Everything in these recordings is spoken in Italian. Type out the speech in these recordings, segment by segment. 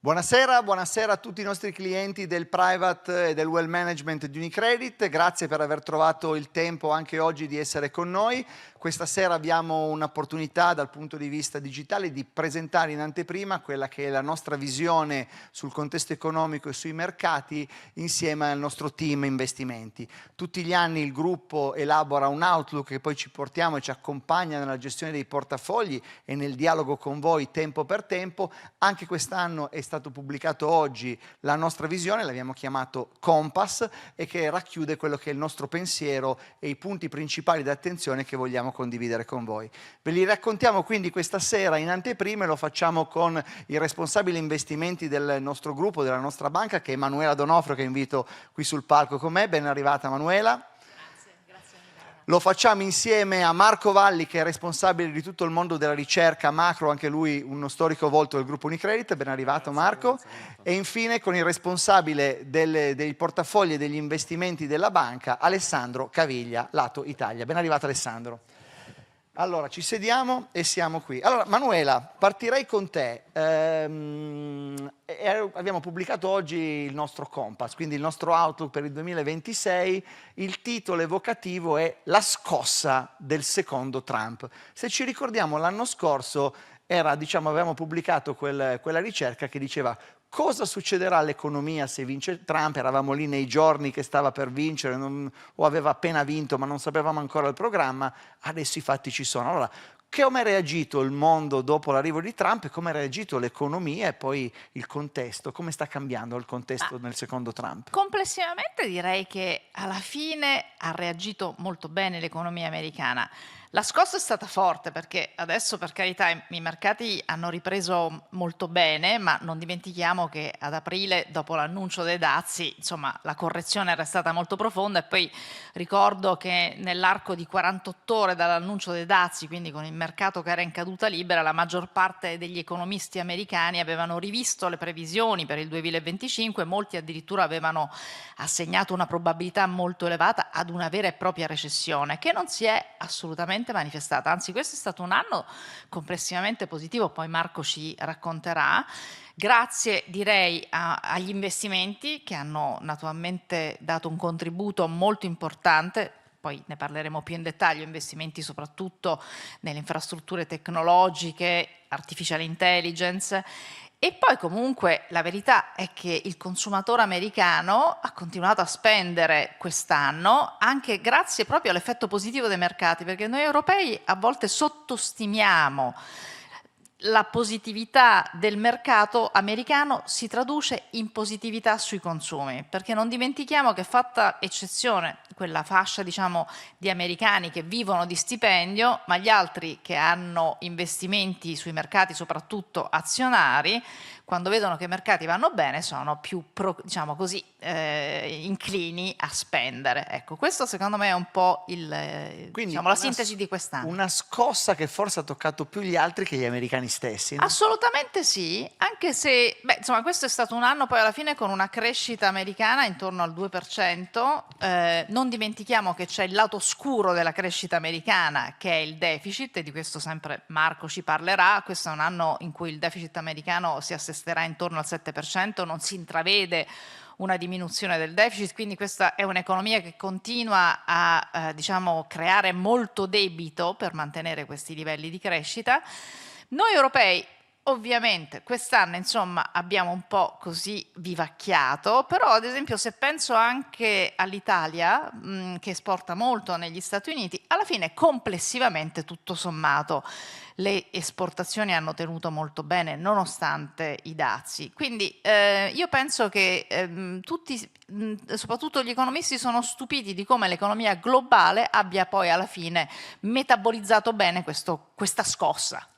Buonasera, buonasera a tutti i nostri clienti del private e del wealth management di Unicredit. Grazie per aver trovato il tempo anche oggi di essere con noi. Questa sera abbiamo un'opportunità dal punto di vista digitale di presentare in anteprima quella che è la nostra visione sul contesto economico e sui mercati insieme al nostro team investimenti. Tutti gli anni il gruppo elabora un outlook che poi ci portiamo e ci accompagna nella gestione dei portafogli e nel dialogo con voi tempo per tempo. Anche quest'anno è stato pubblicato oggi la nostra visione, l'abbiamo chiamato Compass, e che racchiude quello che è il nostro pensiero e i punti principali di attenzione che vogliamo condividere con voi. Ve li raccontiamo quindi questa sera in anteprima e lo facciamo con il responsabile investimenti del nostro gruppo, della nostra banca, che è Manuela Donofrio, che invito qui sul palco con me. Ben arrivata Manuela. Grazie mille. Lo facciamo insieme a Marco Valli, che è responsabile di tutto il mondo della ricerca macro, anche lui uno storico volto del gruppo Unicredit. Ben arrivato Marco. E infine con il responsabile dei portafogli e degli investimenti della banca, Alessandro Caviglia, lato Italia. Ben arrivato Alessandro. Allora, ci sediamo e siamo qui. Allora, Manuela, partirei con te. Abbiamo pubblicato oggi il nostro Compass, quindi il nostro outlook per il 2026. Il titolo evocativo è La scossa del secondo Trump. Se ci ricordiamo, l'anno scorso avevamo pubblicato quella ricerca che diceva: cosa succederà all'economia se vince Trump? Eravamo lì nei giorni che stava per vincere, o aveva appena vinto, ma non sapevamo ancora il programma. Adesso i fatti ci sono. Allora, come ha reagito il mondo dopo l'arrivo di Trump e come ha reagito l'economia e poi il contesto? Come sta cambiando il contesto nel secondo Trump? Complessivamente direi che alla fine ha reagito molto bene l'economia americana. La scossa è stata forte perché adesso, per carità, i mercati hanno ripreso molto bene, ma non dimentichiamo che ad aprile, dopo l'annuncio dei dazi, insomma, la correzione era stata molto profonda, e poi ricordo che nell'arco di 48 ore dall'annuncio dei dazi, quindi con il mercato che era in caduta libera, la maggior parte degli economisti americani avevano rivisto le previsioni per il 2025, molti addirittura avevano assegnato una probabilità molto elevata ad una vera e propria recessione, che non si è assolutamente manifestata. Anzi, questo è stato un anno complessivamente positivo, poi Marco ci racconterà, grazie direi agli investimenti che hanno naturalmente dato un contributo molto importante. Poi ne parleremo più in dettaglio, investimenti soprattutto nelle infrastrutture tecnologiche, artificial intelligence. E poi comunque la verità è che il consumatore americano ha continuato a spendere quest'anno anche grazie proprio all'effetto positivo dei mercati, perché noi europei a volte sottostimiamo la positività del mercato americano, si traduce in positività sui consumi, perché non dimentichiamo che, fatta eccezione quella fascia diciamo di americani che vivono di stipendio, ma gli altri che hanno investimenti sui mercati soprattutto azionari, quando vedono che i mercati vanno bene sono più diciamo così inclini a spendere. Ecco, questo secondo me è un po' diciamo, la sintesi di quest'anno. Una scossa che forse ha toccato più gli altri che gli americani stessi, no? Assolutamente sì, anche se, insomma, questo è stato un anno poi alla fine con una crescita americana intorno al 2%. Non dimentichiamo che c'è il lato oscuro della crescita americana, che è il deficit, e di questo sempre Marco ci parlerà. Questo è un anno in cui il deficit americano si assesterà intorno al 7%, non si intravede una diminuzione del deficit, quindi questa è un'economia che continua a diciamo, creare molto debito per mantenere questi livelli di crescita. Noi europei ovviamente quest'anno insomma abbiamo un po' così vivacchiato, però ad esempio se penso anche all'Italia che esporta molto negli Stati Uniti, alla fine complessivamente tutto sommato le esportazioni hanno tenuto molto bene nonostante i dazi. Quindi io penso che tutti, soprattutto gli economisti, sono stupiti di come l'economia globale abbia poi alla fine metabolizzato bene questa scossa.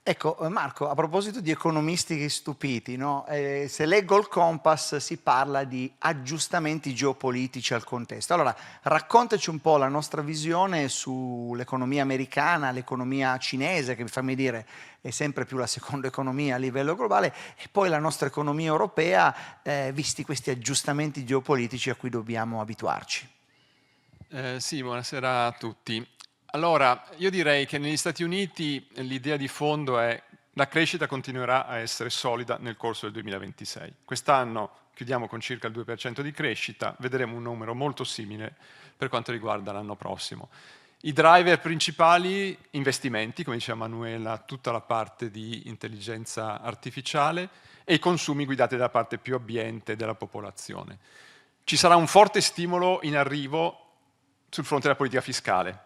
Ecco, Marco, a proposito di economisti stupiti, no? Se leggo il Compass si parla di aggiustamenti geopolitici al contesto. Allora, raccontaci un po' la nostra visione sull'economia americana, l'economia cinese, che fammi dire è sempre più la seconda economia a livello globale, e poi la nostra economia europea, visti questi aggiustamenti geopolitici a cui dobbiamo abituarci. Sì, buonasera a tutti. Allora, io direi che negli Stati Uniti l'idea di fondo è la crescita continuerà a essere solida nel corso del 2026. Quest'anno chiudiamo con circa il 2% di crescita, vedremo un numero molto simile per quanto riguarda l'anno prossimo. I driver principali, investimenti, come diceva Manuela, tutta la parte di intelligenza artificiale e i consumi guidati dalla parte più abbiente della popolazione. Ci sarà un forte stimolo in arrivo sul fronte della politica fiscale.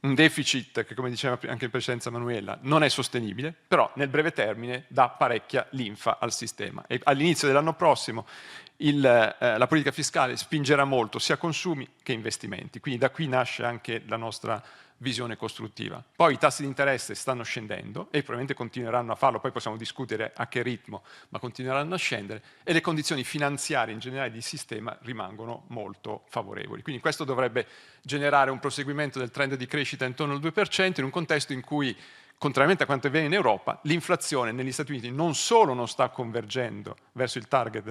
Un deficit che, come diceva anche in precedenza Manuela, non è sostenibile, però nel breve termine dà parecchia linfa al sistema. E all'inizio dell'anno prossimo la politica fiscale spingerà molto sia consumi che investimenti, quindi da qui nasce anche la nostra visione costruttiva. Poi i tassi di interesse stanno scendendo e probabilmente continueranno a farlo, poi possiamo discutere a che ritmo, ma continueranno a scendere e le condizioni finanziarie in generale di sistema rimangono molto favorevoli. Quindi questo dovrebbe generare un proseguimento del trend di crescita intorno al 2% in un contesto in cui, contrariamente a quanto avviene in Europa, l'inflazione negli Stati Uniti non solo non sta convergendo verso il target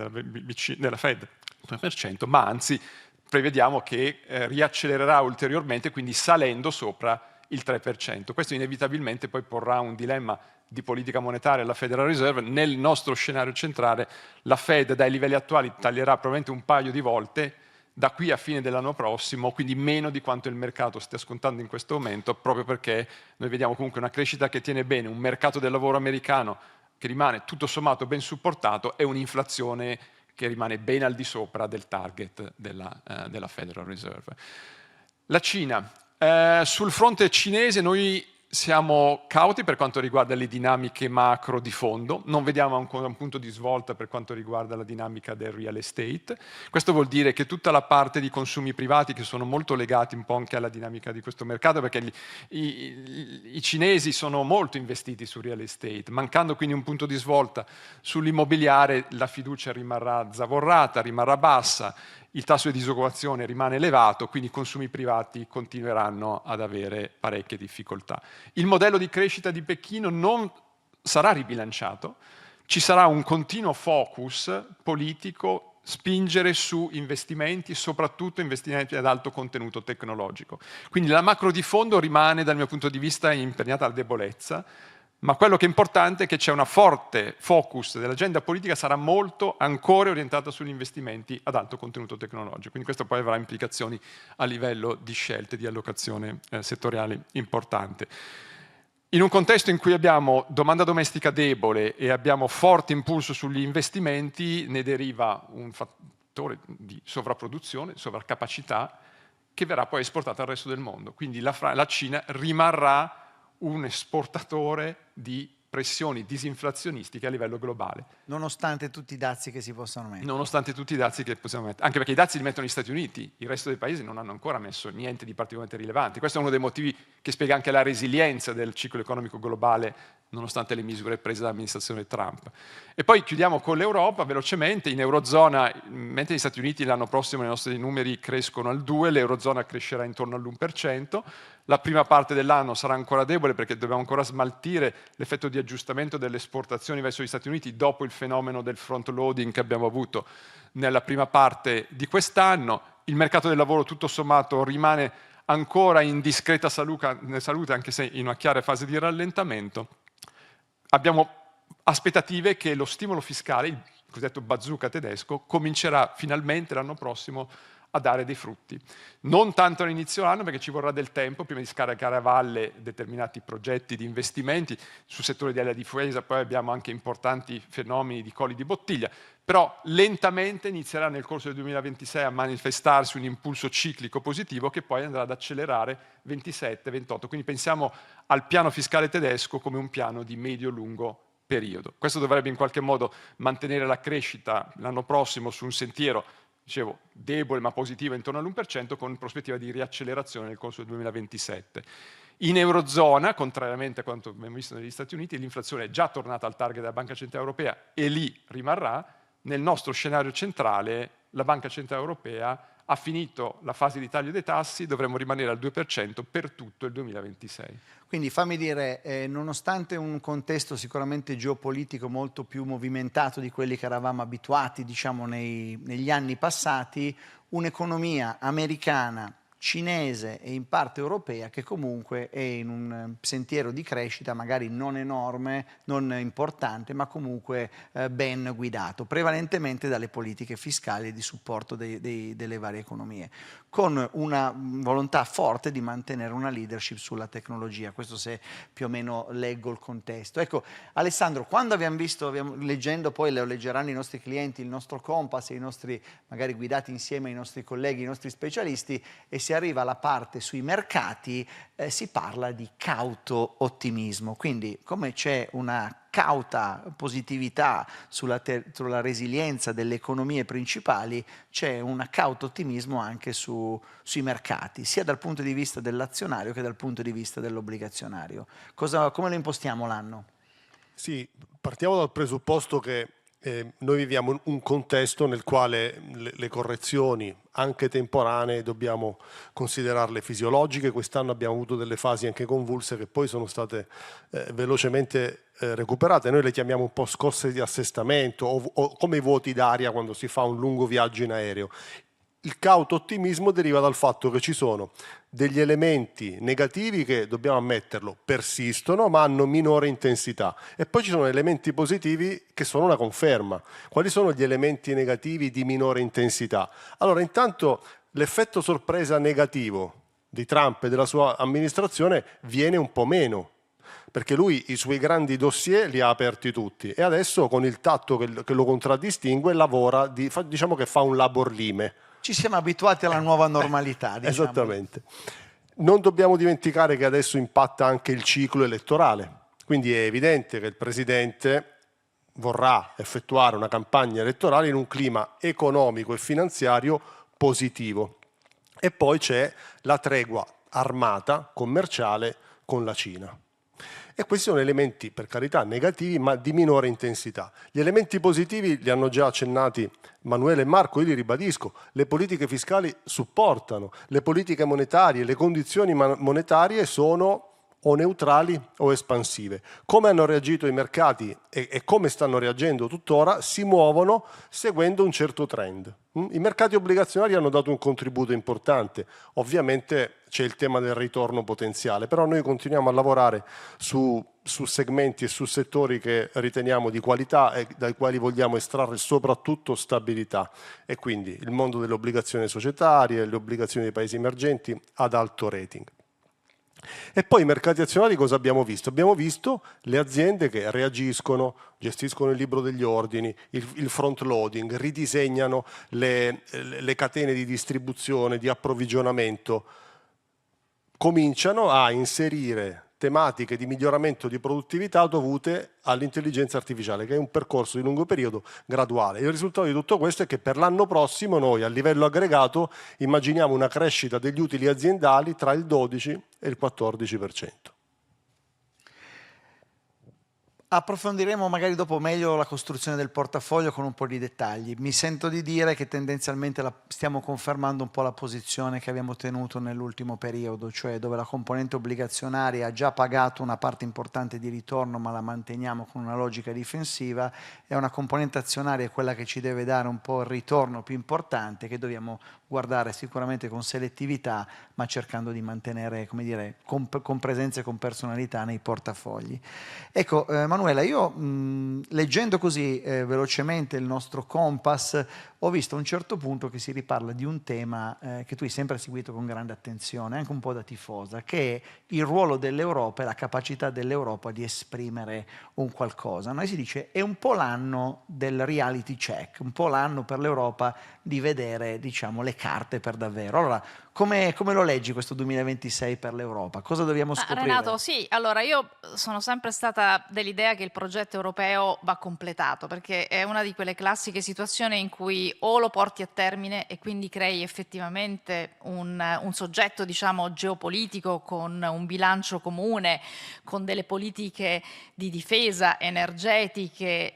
della Fed, 2%, ma anzi prevediamo che riaccelererà ulteriormente, quindi salendo sopra il 3%. Questo inevitabilmente poi porrà un dilemma di politica monetaria alla Federal Reserve. Nel nostro scenario centrale la Fed dai livelli attuali taglierà probabilmente un paio di volte da qui a fine dell'anno prossimo, quindi meno di quanto il mercato stia scontando in questo momento, proprio perché noi vediamo comunque una crescita che tiene bene, un mercato del lavoro americano che rimane tutto sommato ben supportato e un'inflazione che rimane ben al di sopra del target della Federal Reserve. La Cina. Sul fronte cinese noi siamo cauti per quanto riguarda le dinamiche macro di fondo, non vediamo ancora un punto di svolta per quanto riguarda la dinamica del real estate. Questo vuol dire che tutta la parte di consumi privati, che sono molto legati un po' anche alla dinamica di questo mercato, perché i cinesi sono molto investiti sul real estate, mancando quindi un punto di svolta sull'immobiliare, la fiducia rimarrà zavorrata, rimarrà bassa, il tasso di disoccupazione rimane elevato, quindi i consumi privati continueranno ad avere parecchie difficoltà. Il modello di crescita di Pechino non sarà ribilanciato, ci sarà un continuo focus politico, spingere su investimenti, soprattutto investimenti ad alto contenuto tecnologico. Quindi la macro di fondo rimane, dal mio punto di vista, imperniata alla debolezza, ma quello che è importante è che c'è una forte focus dell'agenda politica, sarà molto ancora orientata sugli investimenti ad alto contenuto tecnologico, quindi questo poi avrà implicazioni a livello di scelte di allocazione settoriale importante. In un contesto in cui abbiamo domanda domestica debole e abbiamo forte impulso sugli investimenti, ne deriva un fattore di sovrapproduzione, sovracapacità, che verrà poi esportata al resto del mondo. Quindi la Cina rimarrà un esportatore di pressioni disinflazionistiche a livello globale. Nonostante tutti i dazi che si possano mettere. Nonostante tutti i dazi che possiamo mettere. Anche perché i dazi li mettono gli Stati Uniti, il resto dei paesi non hanno ancora messo niente di particolarmente rilevante. Questo è uno dei motivi che spiega anche la resilienza del ciclo economico globale, nonostante le misure prese dall'amministrazione Trump. E poi chiudiamo con l'Europa velocemente. In Eurozona, mentre gli Stati Uniti l'anno prossimo i nostri numeri crescono al 2%, l'Eurozona crescerà intorno all'1%. La prima parte dell'anno sarà ancora debole perché dobbiamo ancora smaltire l'effetto di aggiustamento delle esportazioni verso gli Stati Uniti dopo il fenomeno del front loading che abbiamo avuto nella prima parte di quest'anno. Il mercato del lavoro tutto sommato rimane ancora in discreta salute, anche se in una chiara fase di rallentamento. Abbiamo aspettative che lo stimolo fiscale, il cosiddetto bazooka tedesco, comincerà finalmente l'anno prossimo a dare dei frutti. Non tanto all'inizio dell'anno perché ci vorrà del tempo prima di scaricare a valle determinati progetti di investimenti sul settore della difesa, poi abbiamo anche importanti fenomeni di colli di bottiglia, però lentamente inizierà nel corso del 2026 a manifestarsi un impulso ciclico positivo che poi andrà ad accelerare 27-28, quindi pensiamo al piano fiscale tedesco come un piano di medio-lungo periodo. Questo dovrebbe in qualche modo mantenere la crescita l'anno prossimo su un sentiero, dicevo, debole ma positivo intorno all'1%, con prospettiva di riaccelerazione nel corso del 2027. In Eurozona, contrariamente a quanto abbiamo visto negli Stati Uniti, l'inflazione è già tornata al target della Banca Centrale Europea e lì rimarrà. Nel nostro scenario centrale la Banca Centrale Europea ha finito la fase di taglio dei tassi, dovremmo rimanere al 2% per tutto il 2026. Quindi fammi dire, nonostante un contesto sicuramente geopolitico molto più movimentato di quelli che eravamo abituati, diciamo, negli anni passati, un'economia americana cinese e in parte europea, che comunque è in un sentiero di crescita magari non enorme, non importante, ma comunque ben guidato, prevalentemente dalle politiche fiscali e di supporto delle varie economie, con una volontà forte di mantenere una leadership sulla tecnologia. Questo, se più o meno leggo il contesto. Ecco, Alessandro, quando abbiamo visto, leggendo, poi lo leggeranno i nostri clienti, il nostro Compass e i nostri, magari guidati insieme ai nostri colleghi, i nostri specialisti, e si arriva alla parte sui mercati, si parla di cauto ottimismo. Quindi, come c'è una cauta positività sulla resilienza delle economie principali, c'è un cauto ottimismo anche sui mercati, sia dal punto di vista dell'azionario che dal punto di vista dell'obbligazionario. Come lo impostiamo l'anno? Sì, partiamo dal presupposto che noi viviamo un contesto nel quale le correzioni, anche temporanee, dobbiamo considerarle fisiologiche. Quest'anno abbiamo avuto delle fasi anche convulse che poi sono state velocemente recuperate. Noi le chiamiamo un po' scosse di assestamento o come i vuoti d'aria quando si fa un lungo viaggio in aereo. Il cauto ottimismo deriva dal fatto che ci sono degli elementi negativi che, dobbiamo ammetterlo, persistono ma hanno minore intensità, e poi ci sono elementi positivi che sono una conferma. Quali sono gli elementi negativi di minore intensità? Allora, intanto l'effetto sorpresa negativo di Trump e della sua amministrazione viene un po' meno, perché lui i suoi grandi dossier li ha aperti tutti e adesso, con il tatto che lo contraddistingue, lavora, diciamo che fa un labor lime. Ci siamo abituati alla nuova normalità, diciamo. Esattamente. Non dobbiamo dimenticare che adesso impatta anche il ciclo elettorale, quindi è evidente che il Presidente vorrà effettuare una campagna elettorale in un clima economico e finanziario positivo. E poi c'è la tregua armata, commerciale con la Cina. E questi sono elementi, per carità, negativi, ma di minore intensità. Gli elementi positivi li hanno già accennati Manuele e Marco, io li ribadisco: le politiche fiscali supportano, le politiche monetarie, le condizioni monetarie sono o neutrali o espansive. Come hanno reagito i mercati e come stanno reagendo tuttora, si muovono seguendo un certo trend. I mercati obbligazionari hanno dato un contributo importante, ovviamente c'è il tema del ritorno potenziale, però noi continuiamo a lavorare su segmenti e su settori che riteniamo di qualità e dai quali vogliamo estrarre soprattutto stabilità, e quindi il mondo delle obbligazioni societarie, le obbligazioni dei paesi emergenti ad alto rating. E poi i mercati azionari cosa abbiamo visto? Abbiamo visto le aziende che reagiscono, gestiscono il libro degli ordini, il front loading, ridisegnano le catene di distribuzione, di approvvigionamento, cominciano a inserire tematiche di miglioramento di produttività dovute all'intelligenza artificiale, che è un percorso di lungo periodo graduale. Il risultato di tutto questo è che per l'anno prossimo noi, a livello aggregato, immaginiamo una crescita degli utili aziendali tra il 12 e il 14%. Approfondiremo magari dopo meglio la costruzione del portafoglio con un po' di dettagli. Mi sento di dire che tendenzialmente stiamo confermando un po' la posizione che abbiamo tenuto nell'ultimo periodo, cioè dove la componente obbligazionaria ha già pagato una parte importante di ritorno, ma la manteniamo con una logica difensiva, e una componente azionaria è quella che ci deve dare un po' il ritorno più importante, che dobbiamo guardare sicuramente con selettività, ma cercando di mantenere, come dire, con presenza e con personalità nei portafogli. Ecco, Manuela, io leggendo così velocemente il nostro Compass, ho visto a un certo punto che si riparla di un tema che tu hai sempre seguito con grande attenzione, anche un po' da tifosa, che è il ruolo dell'Europa e la capacità dell'Europa di esprimere un qualcosa. Noi si dice è un po' l'anno del reality check, un po' l'anno per l'Europa di vedere, diciamo, le carte per davvero. Allora, come lo leggi questo 2026 per l'Europa? Cosa dobbiamo scoprire? Renato, sì, allora io sono sempre stata dell'idea che il progetto europeo va completato, perché è una di quelle classiche situazioni in cui o lo porti a termine e quindi crei effettivamente un soggetto, diciamo, geopolitico con un bilancio comune, con delle politiche di difesa, energetiche,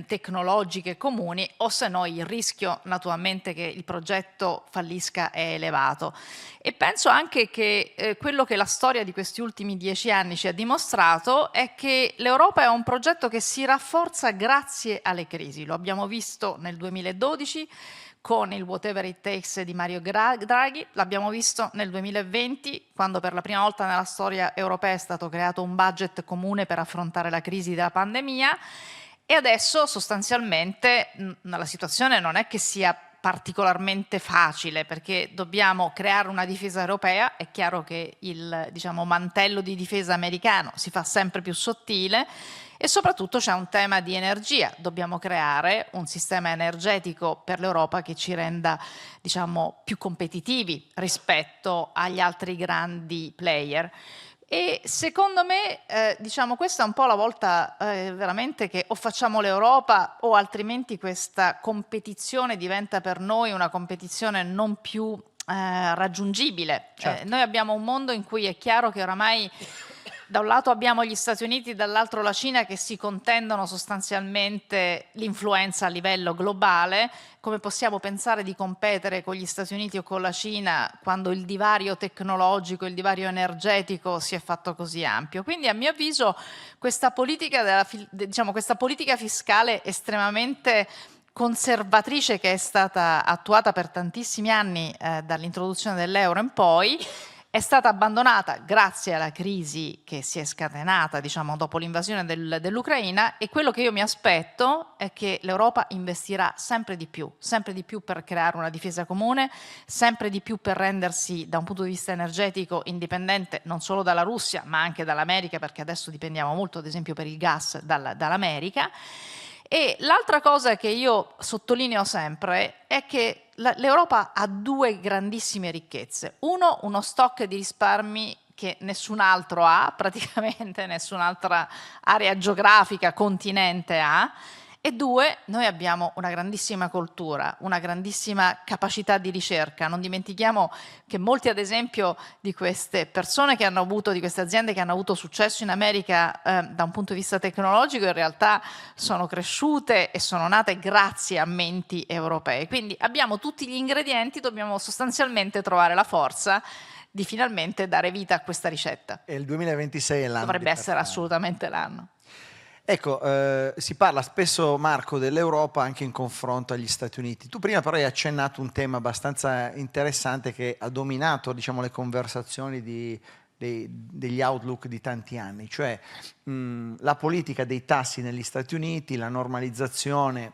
tecnologiche comuni, o se no il rischio naturalmente che il progetto fallisca è elevato. E penso anche che quello che la storia di questi ultimi 10 anni ci ha dimostrato è che l'Europa è un progetto che si rafforza grazie alle crisi. Lo abbiamo visto nel 2012 con il whatever it takes di Mario Draghi, l'abbiamo visto nel 2020, quando per la prima volta nella storia europea è stato creato un budget comune per affrontare la crisi della pandemia, e adesso sostanzialmente la situazione non è che sia particolarmente facile, perché dobbiamo creare una difesa europea. È chiaro che il, diciamo, mantello di difesa americano si fa sempre più sottile, e soprattutto c'è un tema di energia. Dobbiamo creare un sistema energetico per l'Europa che ci renda, diciamo, più competitivi rispetto agli altri grandi player. E secondo me, diciamo, questa è un po' la volta veramente che o facciamo l'Europa o altrimenti questa competizione diventa per noi una competizione non più raggiungibile. Certo. Noi abbiamo un mondo in cui è chiaro che oramai da un lato abbiamo gli Stati Uniti, dall'altro la Cina, che si contendono sostanzialmente l'influenza a livello globale. Come possiamo pensare di competere con gli Stati Uniti o con la Cina quando il divario tecnologico, il divario energetico si è fatto così ampio? Quindi a mio avviso questa politica, questa politica fiscale estremamente conservatrice che è stata attuata per tantissimi anni dall'introduzione dell'euro in poi, è stata abbandonata grazie alla crisi che si è scatenata, diciamo, dopo l'invasione dell'Ucraina, e quello che io mi aspetto è che l'Europa investirà sempre di più per creare una difesa comune, sempre di più per rendersi da un punto di vista energetico indipendente non solo dalla Russia ma anche dall'America, perché adesso dipendiamo molto, ad esempio per il gas, dall'America. E l'altra cosa che io sottolineo sempre è che l'Europa ha due grandissime ricchezze. Uno stock di risparmi che nessun altro ha, praticamente nessun'altra area geografica, continente ha. E due, noi abbiamo una grandissima cultura, una grandissima capacità di ricerca. Non dimentichiamo che molti, ad esempio, di queste persone che hanno avuto, di queste aziende che hanno avuto successo in America da un punto di vista tecnologico, in realtà sono cresciute e sono nate grazie a menti europee. Quindi abbiamo tutti gli ingredienti, dobbiamo sostanzialmente trovare la forza di finalmente dare vita a questa ricetta. E il 2026 è l'anno. Dovrebbe essere assolutamente l'anno. Ecco, si parla spesso, Marco, dell'Europa anche in confronto agli Stati Uniti. Tu prima però hai accennato un tema abbastanza interessante che ha dominato, diciamo, le conversazioni degli outlook di tanti anni, cioè la politica dei tassi negli Stati Uniti, la normalizzazione,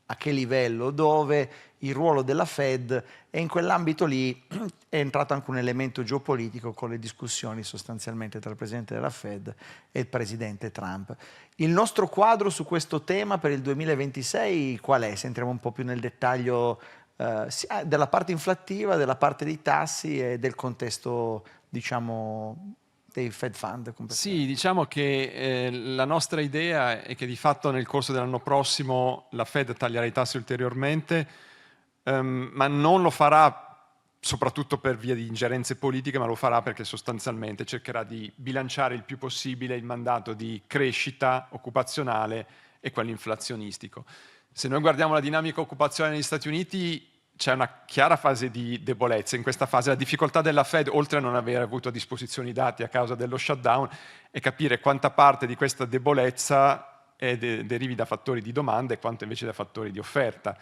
a che livello, dove, il ruolo della Fed, e in quell'ambito lì è entrato anche un elemento geopolitico con le discussioni sostanzialmente tra il presidente della Fed e il presidente Trump. Il nostro quadro su questo tema per il 2026 qual è? Se entriamo un po' più nel dettaglio della parte inflattiva, della parte dei tassi e del contesto, diciamo, dei Fed Fund. Sì, diciamo che la nostra idea è che di fatto nel corso dell'anno prossimo la Fed taglierà i tassi ulteriormente, ma non lo farà soprattutto per via di ingerenze politiche, ma lo farà perché sostanzialmente cercherà di bilanciare il più possibile il mandato di crescita occupazionale e quello inflazionistico. Se noi guardiamo la dinamica occupazionale negli Stati Uniti, c'è una chiara fase di debolezza. In questa fase la difficoltà della Fed, oltre a non aver avuto a disposizione i dati a causa dello shutdown, è capire quanta parte di questa debolezza derivi da fattori di domanda e quanto invece da fattori di offerta.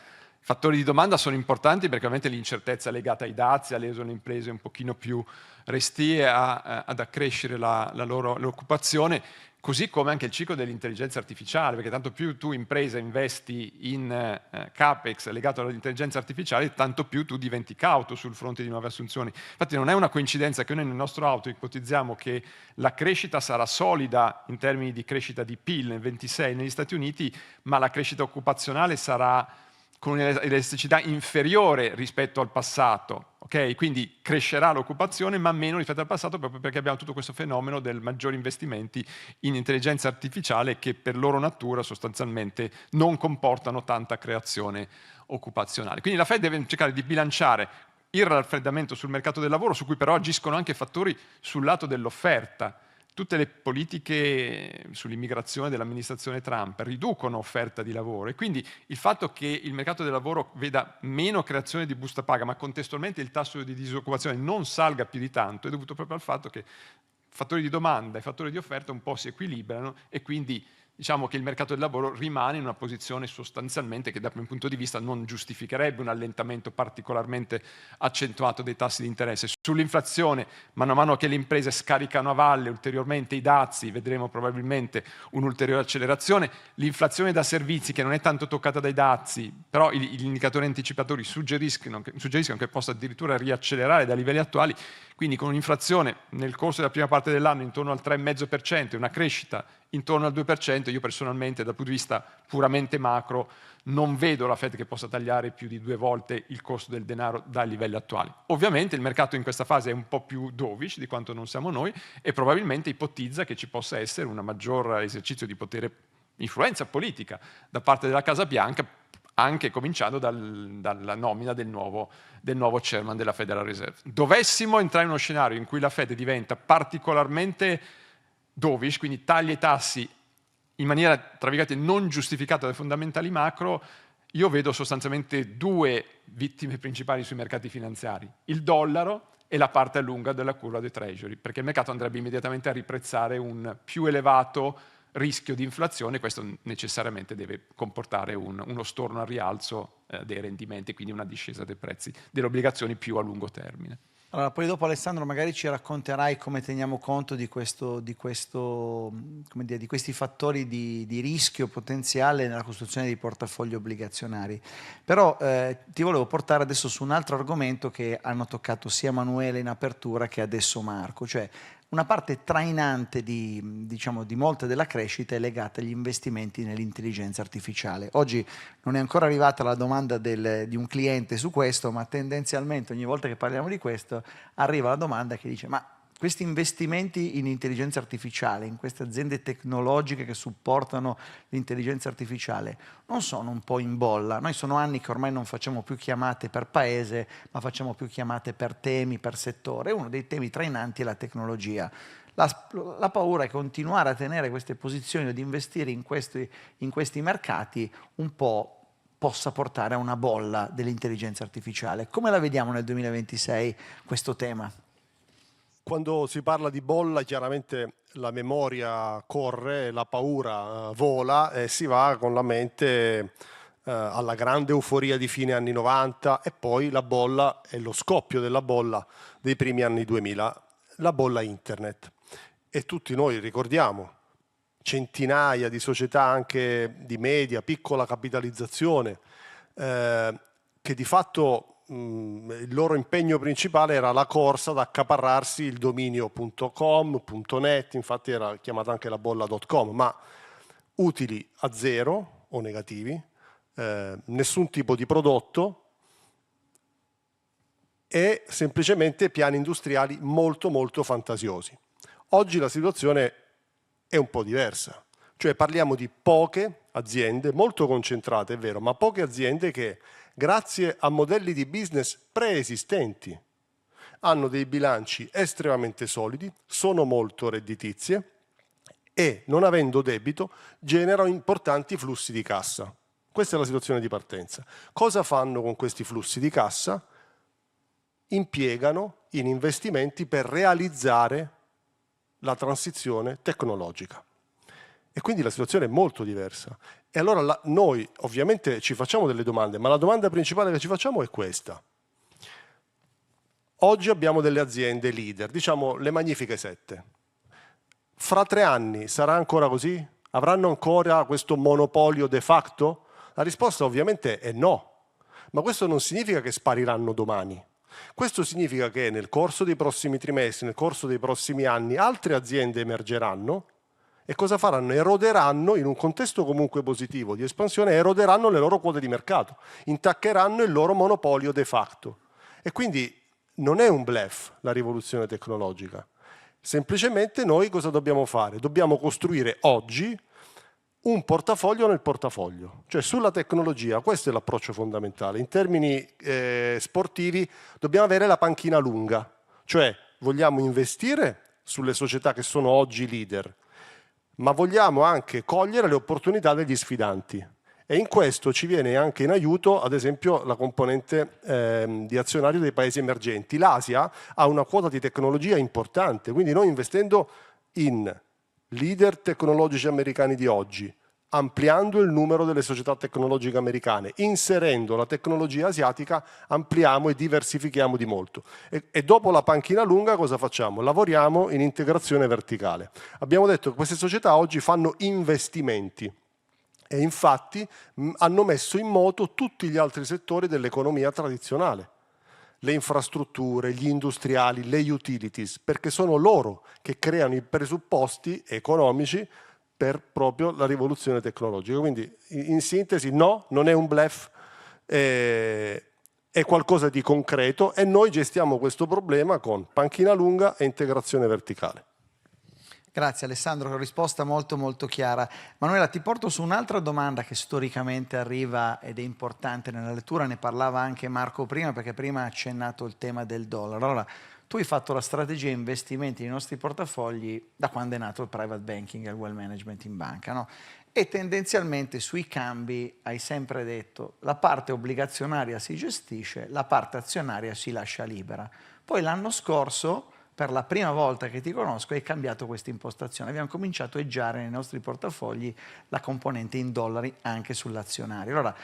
I fattori di domanda sono importanti perché ovviamente l'incertezza legata ai dazi ha reso le imprese un pochino più restie ad accrescere l'occupazione, così come anche il ciclo dell'intelligenza artificiale, perché tanto più tu impresa investi in capex legato all'intelligenza artificiale, tanto più tu diventi cauto sul fronte di nuove assunzioni. Infatti non è una coincidenza che noi nel nostro auto ipotizziamo che la crescita sarà solida in termini di crescita di PIL nel 26 negli Stati Uniti, ma la crescita occupazionale sarà con un'elasticità inferiore rispetto al passato, ok? Quindi crescerà l'occupazione ma meno rispetto al passato, proprio perché abbiamo tutto questo fenomeno del maggiori investimenti in intelligenza artificiale che per loro natura sostanzialmente non comportano tanta creazione occupazionale. Quindi la Fed deve cercare di bilanciare il raffreddamento sul mercato del lavoro, su cui però agiscono anche fattori sul lato dell'offerta. Tutte le politiche sull'immigrazione dell'amministrazione Trump riducono offerta di lavoro e quindi il fatto che il mercato del lavoro veda meno creazione di busta paga ma contestualmente il tasso di disoccupazione non salga più di tanto è dovuto proprio al fatto che fattori di domanda e fattori di offerta un po' si equilibrano e quindi diciamo che il mercato del lavoro rimane in una posizione sostanzialmente che dal mio punto di vista non giustificherebbe un allentamento particolarmente accentuato dei tassi di interesse. Sull'inflazione, mano a mano che le imprese scaricano a valle ulteriormente i dazi, vedremo probabilmente un'ulteriore accelerazione. L'inflazione da servizi, che non è tanto toccata dai dazi, però gli indicatori anticipatori suggeriscono che possa addirittura riaccelerare dai livelli attuali, quindi con un'inflazione nel corso della prima parte dell'anno intorno al 3,5% e una crescita intorno al 2%, io personalmente dal punto di vista puramente macro non vedo la Fed che possa tagliare più di 2 volte il costo del denaro dai livelli attuali. Ovviamente il mercato in questa fase è un po' più dovish di quanto non siamo noi e probabilmente ipotizza che ci possa essere un maggior esercizio di potere, influenza politica da parte della Casa Bianca, anche cominciando dalla nomina del nuovo chairman della Federal Reserve. Dovessimo entrare in uno scenario in cui la Fed diventa particolarmente dovish, quindi taglia i tassi in maniera, tra virgolette, non giustificata dai fondamentali macro, io vedo sostanzialmente 2 vittime principali sui mercati finanziari: il dollaro e la parte lunga della curva dei treasury, perché il mercato andrebbe immediatamente a riprezzare un più elevato rischio di inflazione. Questo necessariamente deve comportare uno storno al rialzo dei rendimenti, quindi una discesa dei prezzi delle obbligazioni più a lungo termine. Allora, poi dopo Alessandro magari ci racconterai come teniamo conto di questi fattori di rischio potenziale nella costruzione di portafogli obbligazionari. Però ti volevo portare adesso su un altro argomento che hanno toccato sia Emanuele in apertura che adesso Marco, cioè una parte trainante di molte della crescita è legata agli investimenti nell'intelligenza artificiale. Oggi non è ancora arrivata la domanda di un cliente su questo, ma tendenzialmente ogni volta che parliamo di questo arriva la domanda che dice: ma questi investimenti in intelligenza artificiale, in queste aziende tecnologiche che supportano l'intelligenza artificiale, non sono un po' in bolla? Noi sono anni che ormai non facciamo più chiamate per paese, ma facciamo più chiamate per temi, per settore. Uno dei temi trainanti è la tecnologia. La paura è continuare a tenere queste posizioni, ad investire in questi mercati, un po' possa portare a una bolla dell'intelligenza artificiale. Come la vediamo nel 2026 questo tema? Quando si parla di bolla, chiaramente la memoria corre, la paura vola e si va con la mente alla grande euforia di fine anni 90 e poi la bolla e lo scoppio della bolla dei primi anni 2000, la bolla internet. E tutti noi ricordiamo centinaia di società anche di media, piccola capitalizzazione, che di fatto il loro impegno principale era la corsa ad accaparrarsi il dominio .com, .net, infatti era chiamata anche la bolla.com, ma utili a zero o negativi, nessun tipo di prodotto e semplicemente piani industriali molto molto fantasiosi. Oggi la situazione è un po' diversa, cioè parliamo di poche aziende, molto concentrate, è vero, ma poche aziende che grazie a modelli di business preesistenti hanno dei bilanci estremamente solidi, sono molto redditizie e, non avendo debito, generano importanti flussi di cassa. Questa è la situazione di partenza. Cosa fanno con questi flussi di cassa? Impiegano in investimenti per realizzare la transizione tecnologica. E quindi la situazione è molto diversa. E allora noi ovviamente ci facciamo delle domande, ma la domanda principale che ci facciamo è questa. Oggi abbiamo delle aziende leader, diciamo le Magnifiche 7. Fra 3 anni sarà ancora così? Avranno ancora questo monopolio de facto? La risposta ovviamente è no, ma questo non significa che spariranno domani. Questo significa che nel corso dei prossimi trimestri, nel corso dei prossimi anni, altre aziende emergeranno e cosa faranno? Eroderanno, in un contesto comunque positivo di espansione, eroderanno le loro quote di mercato, intaccheranno il loro monopolio de facto. E quindi non è un bluff la rivoluzione tecnologica. Semplicemente noi cosa dobbiamo fare? Dobbiamo costruire oggi un portafoglio nel portafoglio. Cioè sulla tecnologia, questo è l'approccio fondamentale. In termini sportivi dobbiamo avere la panchina lunga. Cioè vogliamo investire sulle società che sono oggi leader, ma vogliamo anche cogliere le opportunità degli sfidanti. E in questo ci viene anche in aiuto, ad esempio, la componente di azionario dei paesi emergenti. L'Asia ha una quota di tecnologia importante, quindi noi investendo in leader tecnologici americani di oggi, ampliando il numero delle società tecnologiche americane, inserendo la tecnologia asiatica, ampliamo e diversifichiamo di molto. E dopo la panchina lunga cosa facciamo? Lavoriamo in integrazione verticale. Abbiamo detto che queste società oggi fanno investimenti e infatti hanno messo in moto tutti gli altri settori dell'economia tradizionale. Le infrastrutture, gli industriali, le utilities, perché sono loro che creano i presupposti economici per proprio la rivoluzione tecnologica. Quindi in sintesi no, non è un bluff, è qualcosa di concreto e noi gestiamo questo problema con panchina lunga e integrazione verticale. Grazie Alessandro, risposta molto molto chiara. Manuela, ti porto su un'altra domanda che storicamente arriva ed è importante nella lettura, ne parlava anche Marco prima, perché prima ha accennato il tema del dollaro. Allora, tu hai fatto la strategia investimenti nei nostri portafogli da quando è nato il private banking e il wealth management in banca, no? E tendenzialmente sui cambi hai sempre detto la parte obbligazionaria si gestisce, la parte azionaria si lascia libera. Poi l'anno scorso, per la prima volta che ti conosco, hai cambiato questa impostazione. Abbiamo cominciato a eggiare nei nostri portafogli la componente in dollari anche sull'azionario. Allora,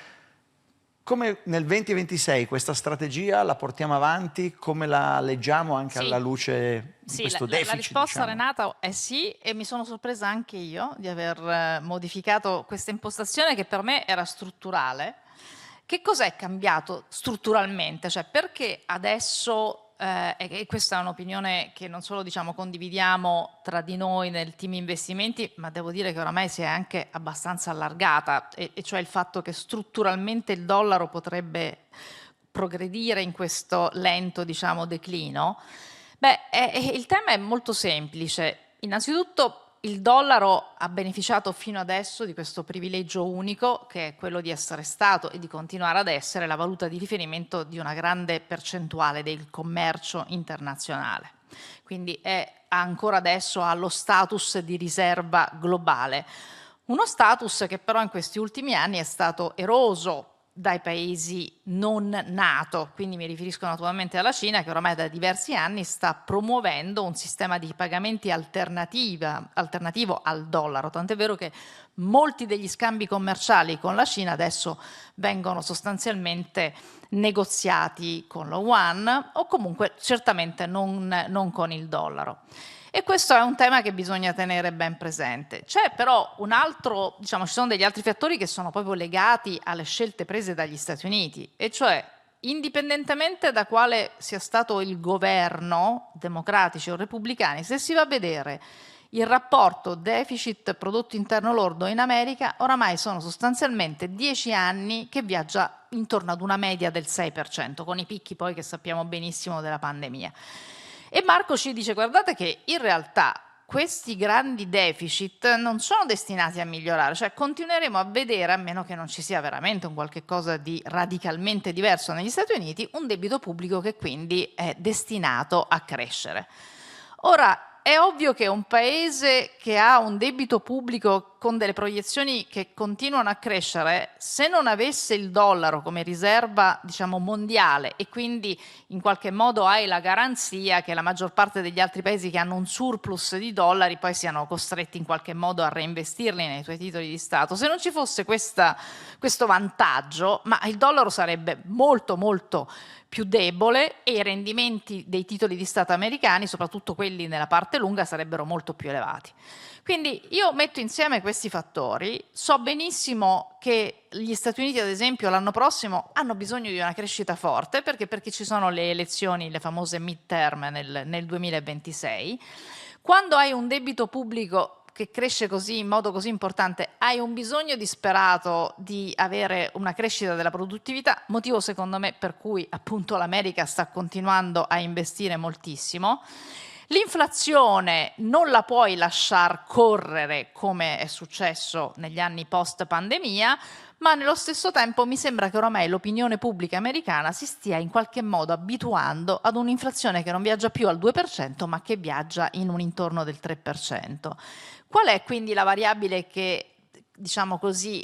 come nel 2026 questa strategia la portiamo avanti? Come la leggiamo anche alla luce di questo deficit? La risposta, diciamo? Renata, è sì, e mi sono sorpresa anche io di aver modificato questa impostazione che per me era strutturale. Che cos'è cambiato strutturalmente? Cioè, perché adesso, e questa è un'opinione che non solo condividiamo tra di noi nel team investimenti, ma devo dire che oramai si è anche abbastanza allargata, e cioè il fatto che strutturalmente il dollaro potrebbe progredire in questo lento declino. Il tema è molto semplice. Innanzitutto il dollaro ha beneficiato fino adesso di questo privilegio unico, che è quello di essere stato e di continuare ad essere la valuta di riferimento di una grande percentuale del commercio internazionale. Quindi ancora adesso ha lo status di riserva globale. Uno status che però in questi ultimi anni è stato eroso dai paesi non NATO, quindi mi riferisco naturalmente alla Cina, che oramai da diversi anni sta promuovendo un sistema di pagamenti alternativo al dollaro, tant'è vero che molti degli scambi commerciali con la Cina adesso vengono sostanzialmente negoziati con lo yuan o comunque certamente non con il dollaro. E questo è un tema che bisogna tenere ben presente. C'è però un altro, ci sono degli altri fattori che sono proprio legati alle scelte prese dagli Stati Uniti, e cioè indipendentemente da quale sia stato il governo, democratici o repubblicani, se si va a vedere il rapporto deficit prodotto interno lordo in America, oramai sono sostanzialmente 10 anni che viaggia intorno ad una media del 6%, con i picchi poi che sappiamo benissimo della pandemia. E Marco ci dice: guardate che in realtà questi grandi deficit non sono destinati a migliorare, cioè continueremo a vedere, a meno che non ci sia veramente un qualche cosa di radicalmente diverso negli Stati Uniti, un debito pubblico che quindi è destinato a crescere. Ora, è ovvio che un paese che ha un debito pubblico con delle proiezioni che continuano a crescere, se non avesse il dollaro come riserva, mondiale, e quindi in qualche modo hai la garanzia che la maggior parte degli altri paesi che hanno un surplus di dollari poi siano costretti in qualche modo a reinvestirli nei tuoi titoli di Stato. Se non ci fosse questo vantaggio, ma il dollaro sarebbe molto molto più debole e i rendimenti dei titoli di Stato americani, soprattutto quelli nella parte lunga, sarebbero molto più elevati. Quindi io metto insieme questi fattori, so benissimo che gli Stati Uniti, ad esempio, l'anno prossimo hanno bisogno di una crescita forte, perché ci sono le elezioni, le famose midterm nel 2026. Quando hai un debito pubblico che cresce così in modo così importante, hai un bisogno disperato di avere una crescita della produttività, motivo secondo me per cui appunto l'America sta continuando a investire moltissimo. L'inflazione non la puoi lasciar correre come è successo negli anni post pandemia, ma nello stesso tempo mi sembra che oramai l'opinione pubblica americana si stia in qualche modo abituando ad un'inflazione che non viaggia più al 2%, ma che viaggia in un intorno del 3%. Qual è quindi la variabile che,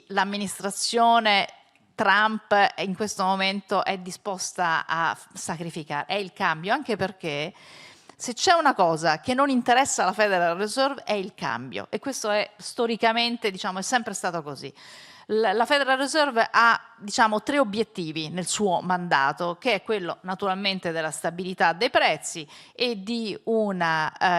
l'amministrazione Trump in questo momento è disposta a sacrificare? È il cambio, anche perché Se c'è una cosa che non interessa alla Federal Reserve è il cambio, e questo è storicamente, diciamo, è sempre stato così. La Federal Reserve ha, diciamo, 3 obiettivi nel suo mandato, che è quello naturalmente della stabilità dei prezzi e di un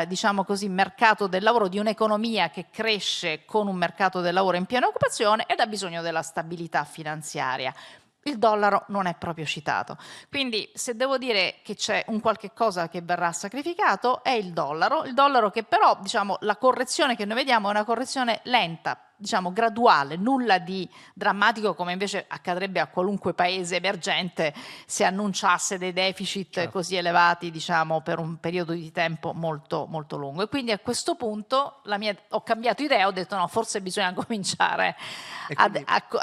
diciamo così, mercato del lavoro, di un'economia che cresce con un mercato del lavoro in piena occupazione, ed ha bisogno della stabilità finanziaria. Il dollaro non è proprio citato. Quindi se devo dire che c'è un qualche cosa che verrà sacrificato è il dollaro che però, diciamo, la correzione che noi vediamo è una correzione lenta, diciamo graduale, nulla di drammatico come invece accadrebbe a qualunque paese emergente se annunciasse dei deficit così elevati, diciamo, per un periodo di tempo molto, molto lungo. E quindi a questo punto ho cambiato idea, ho detto no, forse bisogna cominciare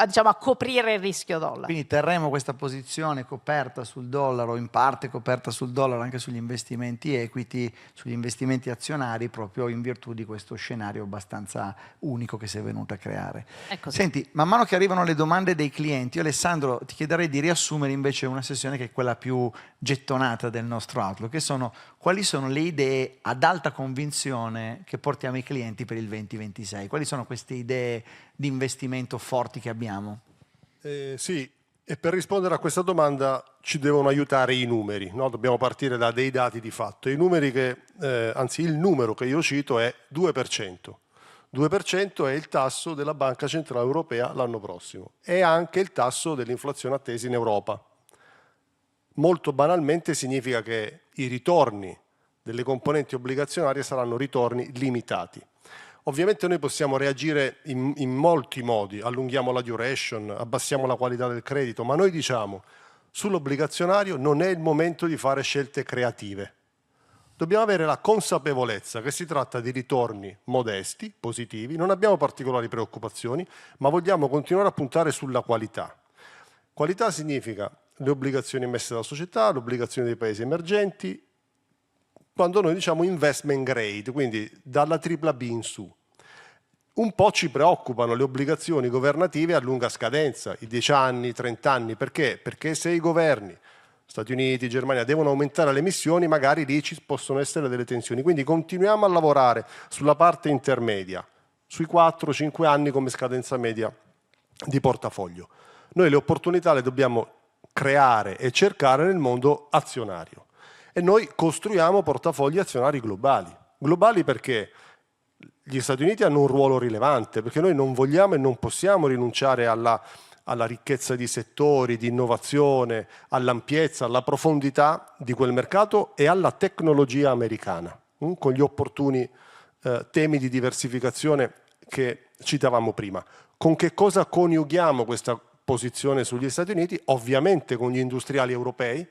diciamo, a coprire il rischio dollaro. Quindi terremo questa posizione coperta sul dollaro, in parte coperta sul dollaro anche sugli investimenti equity, sugli investimenti azionari, proprio in virtù di questo scenario abbastanza unico che si è venuto a creare. Senti, man mano che arrivano le domande dei clienti, io, Alessandro, ti chiederei di riassumere invece una sessione che è quella più gettonata del nostro Outlook, che sono quali sono le idee ad alta convinzione che portiamo ai clienti per il 2026? Quali sono queste idee di investimento forti che abbiamo? Sì, e per rispondere a questa domanda ci devono aiutare i numeri, no? Dobbiamo partire da dei dati di fatto. I numeri anzi il numero che io cito è 2%. 2% è il tasso della Banca Centrale Europea l'anno prossimo. È anche il tasso dell'inflazione attesa in Europa. Molto banalmente significa che i ritorni delle componenti obbligazionarie saranno ritorni limitati. Ovviamente noi possiamo reagire in molti modi, allunghiamo la duration, abbassiamo la qualità del credito, ma noi diciamo sull'obbligazionario non è il momento di fare scelte creative. Dobbiamo avere la consapevolezza che si tratta di ritorni modesti, positivi, non abbiamo particolari preoccupazioni, ma vogliamo continuare a puntare sulla qualità. Qualità significa le obbligazioni emesse dalla società, le obbligazioni dei paesi emergenti, quando noi diciamo investment grade, quindi dalla tripla B in su. Un po' ci preoccupano le obbligazioni governative a lunga scadenza, i 10 anni, i 30 anni, perché? Perché se i governi, Stati Uniti, Germania, devono aumentare le emissioni, magari lì ci possono essere delle tensioni. Quindi continuiamo a lavorare sulla parte intermedia, sui 4-5 anni come scadenza media di portafoglio. Noi le opportunità le dobbiamo creare e cercare nel mondo azionario. E noi costruiamo portafogli azionari globali. Globali perché gli Stati Uniti hanno un ruolo rilevante, perché noi non vogliamo e non possiamo rinunciare alla ricchezza di settori, di innovazione, all'ampiezza, alla profondità di quel mercato e alla tecnologia americana, con gli opportuni temi di diversificazione che citavamo prima. Con che cosa coniughiamo questa posizione sugli Stati Uniti? Ovviamente con gli industriali europei.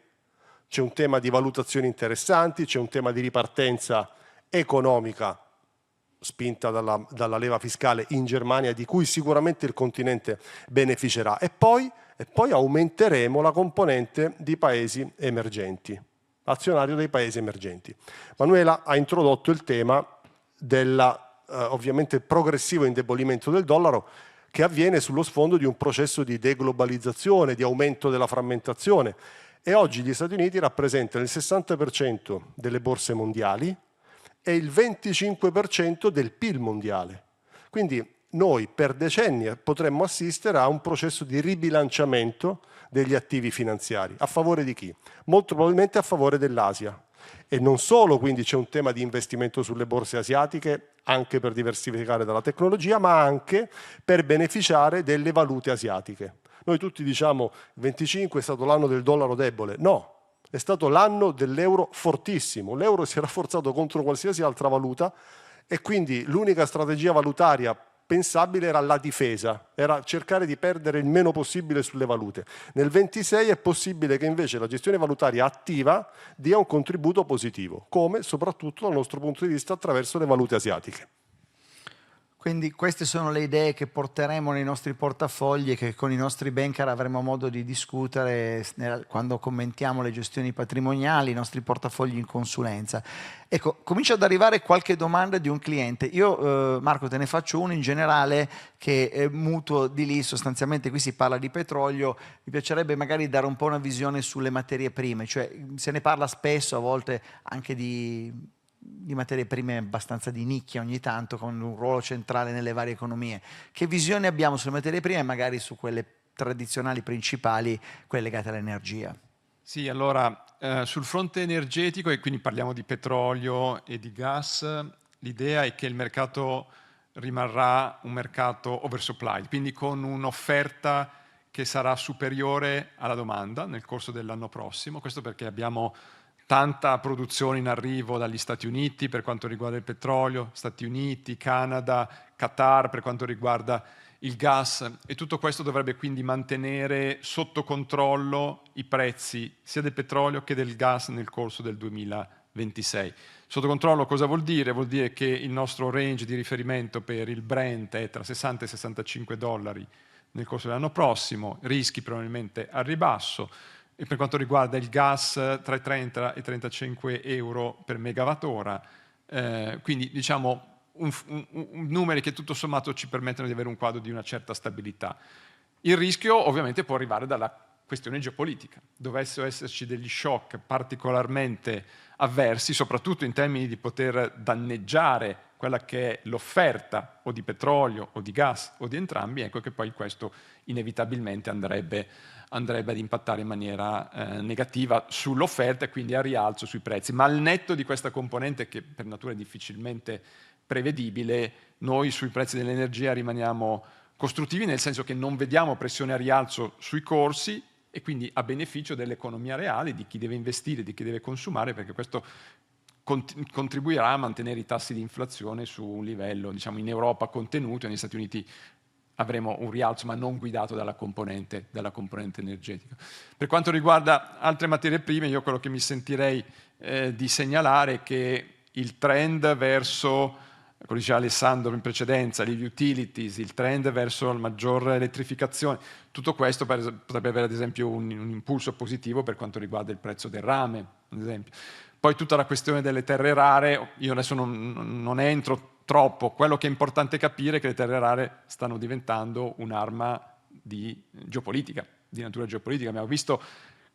C'è un tema di valutazioni interessanti, c'è un tema di ripartenza economica spinta dalla leva fiscale in Germania, di cui sicuramente il continente beneficerà. E poi aumenteremo la componente di paesi emergenti, azionario dei paesi emergenti. Manuela ha introdotto il tema ovviamente progressivo indebolimento del dollaro, che avviene sullo sfondo di un processo di deglobalizzazione, di aumento della frammentazione. E oggi gli Stati Uniti rappresentano il 60% delle borse mondiali e il 25% del PIL mondiale. Quindi noi per decenni potremmo assistere a un processo di ribilanciamento degli attivi finanziari. A favore di chi? Molto probabilmente a favore dell'Asia. E non solo, quindi c'è un tema di investimento sulle borse asiatiche, anche per diversificare dalla tecnologia, ma anche per beneficiare delle valute asiatiche. Noi tutti diciamo il 25 è stato l'anno del dollaro debole. No, è stato l'anno dell'euro fortissimo. L'euro si è rafforzato contro qualsiasi altra valuta e quindi l'unica strategia valutaria pensabile era la difesa, era cercare di perdere il meno possibile sulle valute. Nel 26 è possibile che invece la gestione valutaria attiva dia un contributo positivo, come soprattutto dal nostro punto di vista attraverso le valute asiatiche. Quindi queste sono le idee che porteremo nei nostri portafogli e che con i nostri banker avremo modo di discutere quando commentiamo le gestioni patrimoniali, i nostri portafogli in consulenza. Ecco, comincia ad arrivare qualche domanda di un cliente. Io, Marco, te ne faccio una in generale che è mutuo di lì, sostanzialmente qui si parla di petrolio, mi piacerebbe magari dare un po' una visione sulle materie prime, cioè se ne parla spesso a volte anche di materie prime abbastanza di nicchia ogni tanto, con un ruolo centrale nelle varie economie. Che visione abbiamo sulle materie prime e magari su quelle tradizionali principali, quelle legate all'energia? Sì, allora sul fronte energetico, e quindi parliamo di petrolio e di gas, l'idea è che il mercato rimarrà un mercato oversupplied, quindi con un'offerta che sarà superiore alla domanda nel corso dell'anno prossimo. Questo perché abbiamo tanta produzione in arrivo dagli Stati Uniti per quanto riguarda il petrolio, Stati Uniti, Canada, Qatar per quanto riguarda il gas, e tutto questo dovrebbe quindi mantenere sotto controllo i prezzi sia del petrolio che del gas nel corso del 2026. Sotto controllo cosa vuol dire? Vuol dire che il nostro range di riferimento per il Brent è tra 60 e 65 dollari nel corso dell'anno prossimo, rischi probabilmente al ribasso. E per quanto riguarda il gas tra i 30 e 35 euro per megawattora, quindi diciamo numeri che tutto sommato ci permettono di avere un quadro di una certa stabilità. Il rischio ovviamente può arrivare dalla questione geopolitica. Dovessero esserci degli shock particolarmente avversi, soprattutto in termini di poter danneggiare quella che è l'offerta o di petrolio o di gas o di entrambi, ecco che poi questo inevitabilmente andrebbe ad impattare in maniera negativa sull'offerta e quindi a rialzo sui prezzi. Ma al netto di questa componente, che per natura è difficilmente prevedibile, noi sui prezzi dell'energia rimaniamo costruttivi, nel senso che non vediamo pressione a rialzo sui corsi e quindi a beneficio dell'economia reale, di chi deve investire, di chi deve consumare, perché questo contribuirà a mantenere i tassi di inflazione su un livello, diciamo, in Europa contenuto, e negli Stati Uniti avremo un rialzo ma non guidato dalla componente energetica. Per quanto riguarda altre materie prime, io quello che mi sentirei di segnalare è che il trend verso, come diceva Alessandro in precedenza, gli utilities, il trend verso la maggiore elettrificazione, tutto questo potrebbe avere ad esempio un impulso positivo per quanto riguarda il prezzo del rame, ad esempio. Poi tutta la questione delle terre rare, io adesso non entro troppo, quello che è importante capire è che le terre rare stanno diventando un'arma di geopolitica, di natura geopolitica. Abbiamo visto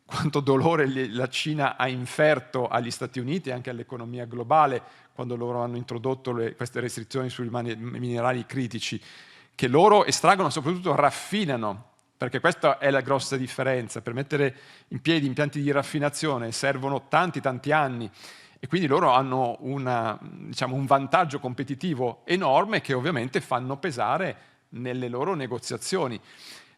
quanto dolore la Cina ha inferto agli Stati Uniti e anche all'economia globale quando loro hanno introdotto queste restrizioni sui minerali critici, che loro estraggono, soprattutto raffinano, perché questa è la grossa differenza. Per mettere in piedi impianti di raffinazione servono tanti anni, e quindi loro hanno un vantaggio competitivo enorme che ovviamente fanno pesare nelle loro negoziazioni.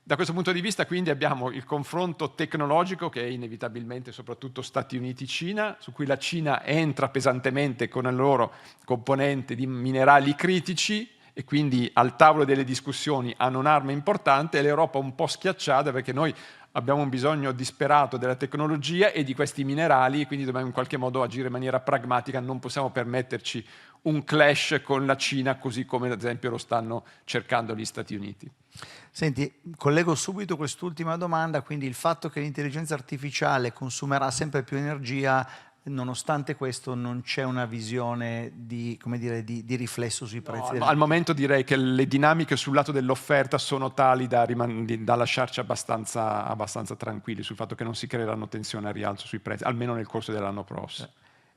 Da questo punto di vista quindi abbiamo il confronto tecnologico, che è inevitabilmente soprattutto Stati Uniti-Cina, su cui la Cina entra pesantemente con la loro componente di minerali critici, e quindi al tavolo delle discussioni hanno un'arma importante, e l'Europa un po' schiacciata, perché noi abbiamo un bisogno disperato della tecnologia e di questi minerali, e quindi dobbiamo in qualche modo agire in maniera pragmatica, non possiamo permetterci un clash con la Cina, così come ad esempio lo stanno cercando gli Stati Uniti. Senti, collego subito quest'ultima domanda, quindi il fatto che l'intelligenza artificiale consumerà sempre più energia, nonostante questo non c'è una visione di riflesso sui prezzi? Al momento direi che le dinamiche sul lato dell'offerta sono tali da lasciarci abbastanza tranquilli sul fatto che non si creeranno tensioni a rialzo sui prezzi, almeno nel corso dell'anno prossimo.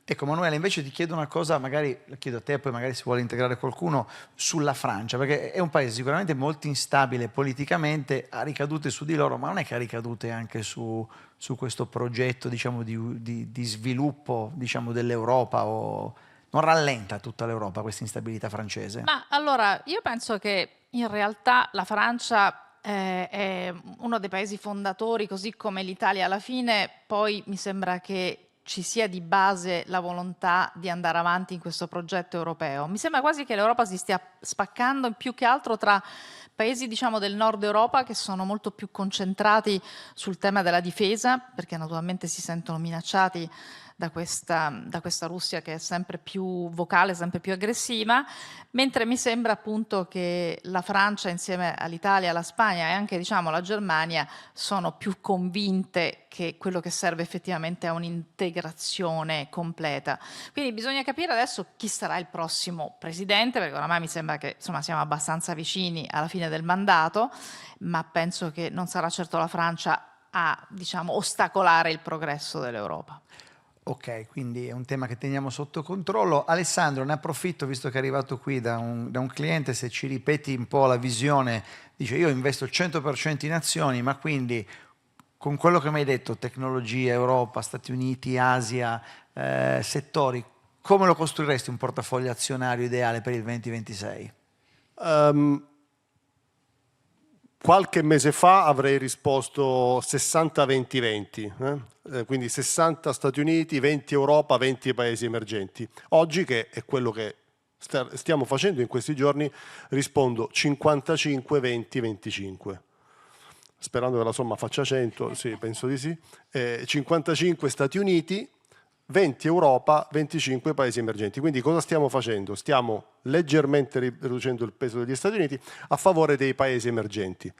Ecco Manuela, invece ti chiedo una cosa, magari la chiedo a te, poi magari si vuole integrare qualcuno, sulla Francia, perché è un paese sicuramente molto instabile politicamente, ha ricadute su di loro, ma non è che ha ricadute anche su questo progetto, diciamo, di sviluppo, diciamo, dell'Europa, o non rallenta tutta l'Europa questa instabilità francese? Ma allora, io penso che in realtà la Francia è uno dei paesi fondatori, così come l'Italia alla fine. Poi mi sembra che ci sia di base la volontà di andare avanti in questo progetto europeo. Mi sembra quasi che l'Europa si stia spaccando più che altro tra paesi, diciamo, del nord Europa, che sono molto più concentrati sul tema della difesa, perché naturalmente si sentono minacciati da questa Russia che è sempre più vocale, sempre più aggressiva, mentre mi sembra appunto che la Francia insieme all'Italia, alla Spagna e anche diciamo la Germania sono più convinte che quello che serve effettivamente è un'integrazione completa. Quindi bisogna capire adesso chi sarà il prossimo presidente, perché oramai mi sembra che insomma siamo abbastanza vicini alla fine del mandato, ma penso che non sarà certo la Francia a diciamo ostacolare il progresso dell'Europa. Ok, quindi è un tema che teniamo sotto controllo. Alessandro, ne approfitto, visto che è arrivato qui da un cliente, se ci ripeti un po' la visione, dice io investo il 100% in azioni, ma quindi con quello che mi hai detto, tecnologia, Europa, Stati Uniti, Asia, settori, come lo costruiresti un portafoglio azionario ideale per il 2026? Qualche mese fa avrei risposto 60-20-20, quindi 60 Stati Uniti, 20 Europa, 20 paesi emergenti. Oggi, che è quello che stiamo facendo in questi giorni, rispondo 55-20-25. Sperando che la somma faccia 100, sì, penso di sì. 55 Stati Uniti, 20 Europa, 25 paesi emergenti. Quindi cosa stiamo facendo? Stiamo leggermente riducendo il peso degli Stati Uniti a favore dei paesi emergenti,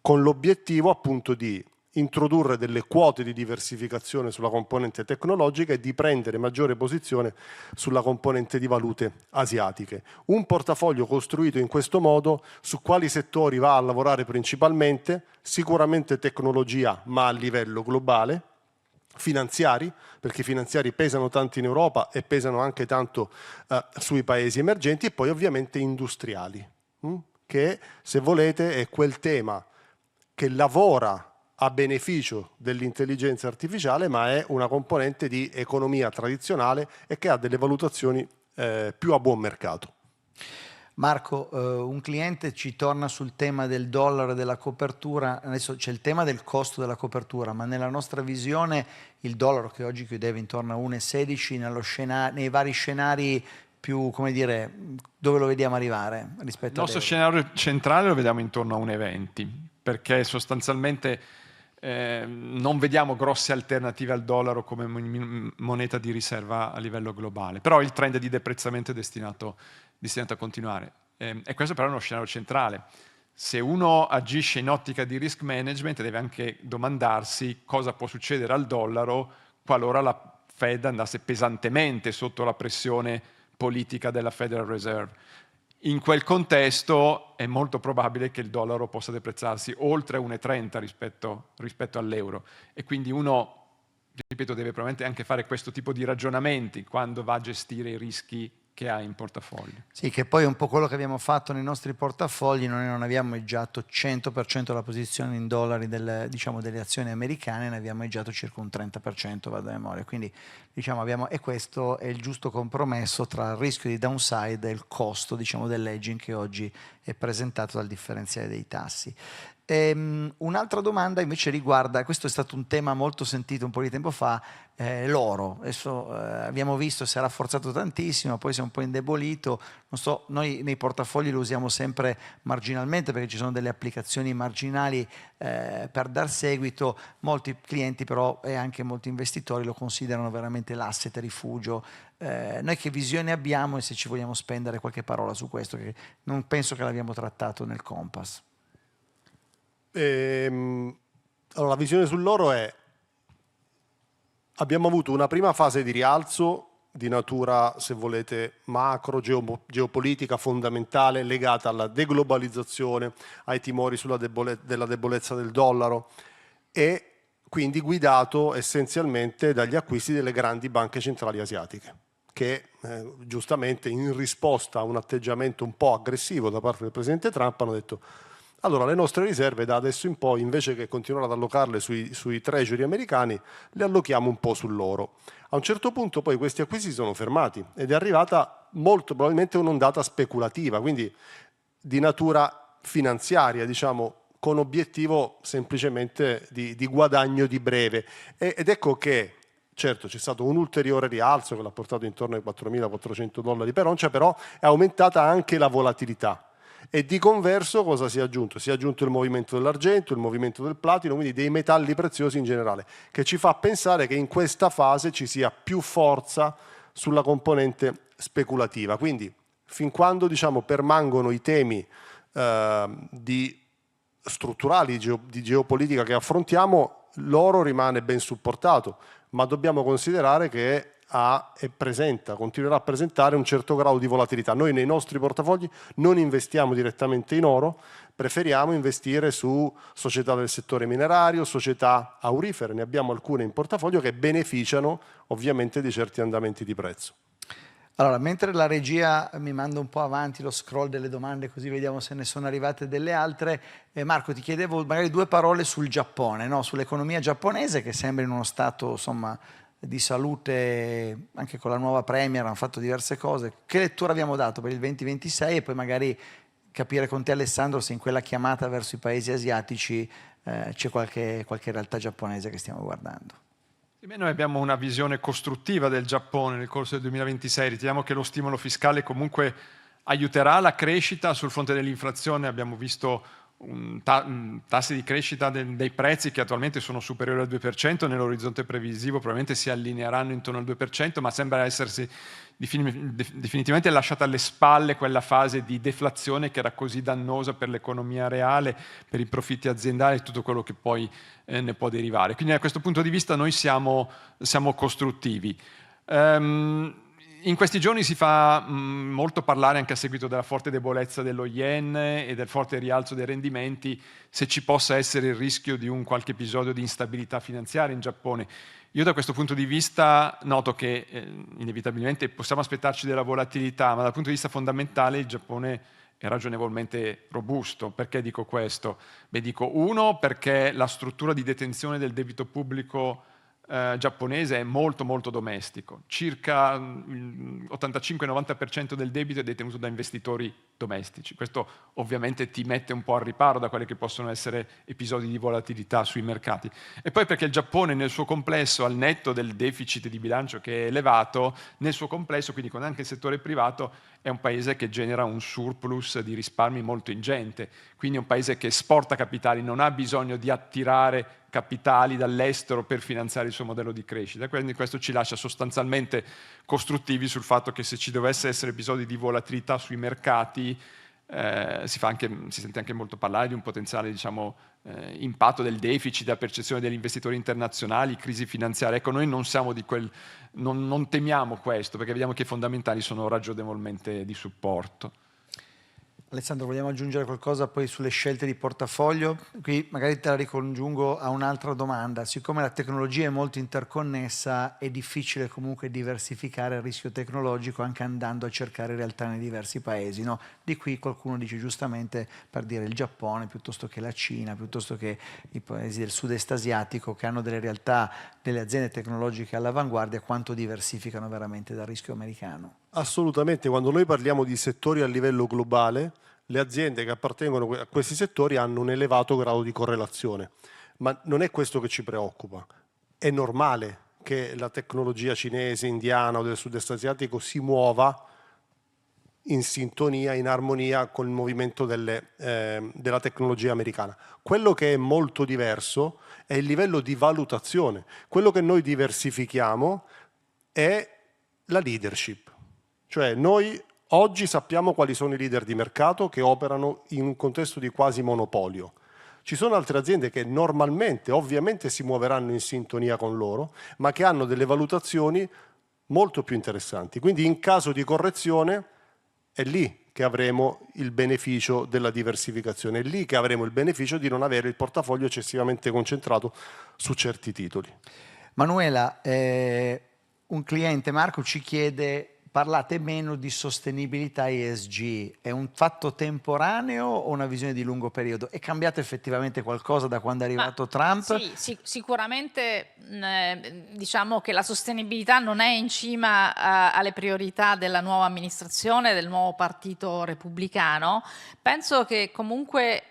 con l'obiettivo appunto di introdurre delle quote di diversificazione sulla componente tecnologica e di prendere maggiore posizione sulla componente di valute asiatiche. Un portafoglio costruito in questo modo, su quali settori va a lavorare principalmente? Sicuramente tecnologia, ma a livello globale, finanziari, perché i finanziari pesano tanto in Europa e pesano anche tanto sui paesi emergenti, e poi ovviamente industriali, che se volete è quel tema che lavora a beneficio dell'intelligenza artificiale, ma è una componente di economia tradizionale e che ha delle valutazioni più a buon mercato. Marco, un cliente ci torna sul tema del dollaro e della copertura. Adesso c'è il tema del costo della copertura, ma nella nostra visione il dollaro, che oggi chiudeva intorno a 1,16 nei vari scenari più, come dire, dove lo vediamo arrivare rispetto Il nostro all'euro? scenario centrale lo vediamo intorno a 1,20, perché sostanzialmente non vediamo grosse alternative al dollaro come moneta di riserva a livello globale, però il trend di deprezzamento è destinato a continuare. E questo però è uno scenario centrale. Se uno agisce in ottica di risk management deve anche domandarsi cosa può succedere al dollaro qualora la Fed andasse pesantemente sotto la pressione politica della Federal Reserve. In quel contesto è molto probabile che il dollaro possa deprezzarsi oltre 1,30 rispetto all'euro, e quindi uno, ripeto, deve probabilmente anche fare questo tipo di ragionamenti quando va a gestire i rischi che ha in portafoglio. Sì, che poi è un po' quello che abbiamo fatto nei nostri portafogli. Noi non abbiamo eggiato 100% la posizione in dollari diciamo, delle azioni americane, ne abbiamo eggiato circa un 30%, vado a memoria. Quindi diciamo, e questo è il giusto compromesso tra il rischio di downside e il costo, diciamo, dell'edging che oggi è presentato dal differenziale dei tassi. Un'altra domanda invece riguarda, questo è stato un tema molto sentito un po' di tempo fa, l'oro. Adesso abbiamo visto si è rafforzato tantissimo, poi si è un po' indebolito. Non so, noi nei portafogli lo usiamo sempre marginalmente perché ci sono delle applicazioni marginali per dar seguito. Molti clienti però e anche molti investitori lo considerano veramente l'asset rifugio. Noi che visione abbiamo e se ci vogliamo spendere qualche parola su questo, che non penso che l'abbiamo trattato nel Compass. Allora, la visione sull'oro è: abbiamo avuto una prima fase di rialzo di natura, se volete, macro, geopolitica fondamentale, legata alla deglobalizzazione, ai timori della debolezza del dollaro, e quindi guidato essenzialmente dagli acquisti delle grandi banche centrali asiatiche, che giustamente in risposta a un atteggiamento un po' aggressivo da parte del presidente Trump hanno detto: allora le nostre riserve da adesso in poi, invece che continuare ad allocarle sui treasury americani, le allochiamo un po' sull'oro. A un certo punto poi questi acquisti si sono fermati ed è arrivata molto probabilmente un'ondata speculativa, quindi di natura finanziaria, diciamo, con obiettivo semplicemente di guadagno di breve. Ed ecco che, certo, c'è stato un ulteriore rialzo che l'ha portato intorno ai $4.400 per oncia, però è aumentata anche la volatilità. E di converso cosa si è aggiunto? Si è aggiunto il movimento dell'argento, il movimento del platino, quindi dei metalli preziosi in generale, che ci fa pensare che in questa fase ci sia più forza sulla componente speculativa. Quindi fin quando permangono i temi strutturali di geopolitica che affrontiamo, l'oro rimane ben supportato, ma dobbiamo considerare che continuerà a presentare un certo grado di volatilità. Noi nei nostri portafogli non investiamo direttamente in oro, preferiamo investire su società del settore minerario, società aurifere, ne abbiamo alcune in portafoglio che beneficiano ovviamente di certi andamenti di prezzo. Allora, mentre la regia mi manda un po' avanti lo scroll delle domande, così vediamo se ne sono arrivate delle altre, Marco, ti chiedevo magari 2 parole sul Giappone, no? Sull'economia giapponese, che sembra in uno stato, insomma, di salute, anche con la nuova Premier hanno fatto diverse cose. Che lettura abbiamo dato per il 2026 e poi magari capire con te, Alessandro, se in quella chiamata verso i paesi asiatici c'è qualche realtà giapponese che stiamo guardando. Noi abbiamo una visione costruttiva del Giappone nel corso del 2026, riteniamo che lo stimolo fiscale comunque aiuterà la crescita. Sul fronte dell'inflazione abbiamo visto tassi di crescita dei prezzi che attualmente sono superiori al 2%, nell'orizzonte previsivo probabilmente si allineeranno intorno al 2%, ma sembra essersi definitivamente lasciata alle spalle quella fase di deflazione che era così dannosa per l'economia reale, per i profitti aziendali e tutto quello che poi ne può derivare. Quindi da questo punto di vista noi siamo costruttivi. In questi giorni si fa molto parlare, anche a seguito della forte debolezza dello yen e del forte rialzo dei rendimenti, se ci possa essere il rischio di un qualche episodio di instabilità finanziaria in Giappone. Io da questo punto di vista noto che inevitabilmente possiamo aspettarci della volatilità, ma dal punto di vista fondamentale il Giappone è ragionevolmente robusto. Perché dico questo? Beh, dico uno, perché la struttura di detenzione del debito pubblico giapponese è molto molto domestico, circa 85-90% del debito è detenuto da investitori domestici. Questo ovviamente ti mette un po' al riparo da quelli che possono essere episodi di volatilità sui mercati. E poi perché il Giappone nel suo complesso, al netto del deficit di bilancio che è elevato, nel suo complesso, quindi con anche il settore privato, è un paese che genera un surplus di risparmi molto ingente, quindi è un paese che esporta capitali, non ha bisogno di attirare capitali dall'estero per finanziare il suo modello di crescita. Quindi questo ci lascia sostanzialmente costruttivi sul fatto che se ci dovesse essere episodi di volatilità sui mercati, si sente anche molto parlare di un potenziale impatto del deficit, della percezione degli investitori internazionali, crisi finanziaria. Ecco, noi non siamo non temiamo questo, perché vediamo che i fondamentali sono ragionevolmente di supporto. Alessandro, vogliamo aggiungere qualcosa poi sulle scelte di portafoglio? Qui magari te la ricongiungo a un'altra domanda. Siccome la tecnologia è molto interconnessa, è difficile comunque diversificare il rischio tecnologico anche andando a cercare realtà nei diversi paesi, no? Di qui qualcuno dice giustamente, per dire il Giappone, piuttosto che la Cina, piuttosto che i paesi del sud-est asiatico che hanno delle realtà, delle aziende tecnologiche all'avanguardia, quanto diversificano veramente dal rischio americano? Assolutamente, quando noi parliamo di settori a livello globale, le aziende che appartengono a questi settori hanno un elevato grado di correlazione, ma non è questo che ci preoccupa. È normale che la tecnologia cinese, indiana o del sud-est asiatico si muova in sintonia, in armonia con il movimento della tecnologia americana. Quello che è molto diverso è il livello di valutazione. Quello che noi diversifichiamo è la leadership. Cioè noi oggi sappiamo quali sono i leader di mercato che operano in un contesto di quasi monopolio. Ci sono altre aziende che normalmente, ovviamente, si muoveranno in sintonia con loro, ma che hanno delle valutazioni molto più interessanti. Quindi in caso di correzione è lì che avremo il beneficio della diversificazione, è lì che avremo il beneficio di non avere il portafoglio eccessivamente concentrato su certi titoli. Manuela, un cliente, Marco, ci chiede: parlate meno di sostenibilità ESG, è un fatto temporaneo o una visione di lungo periodo? È cambiato effettivamente qualcosa da quando è arrivato Trump? Sì, sicuramente diciamo che la sostenibilità non è in cima alle priorità della nuova amministrazione, del nuovo partito repubblicano. Penso che comunque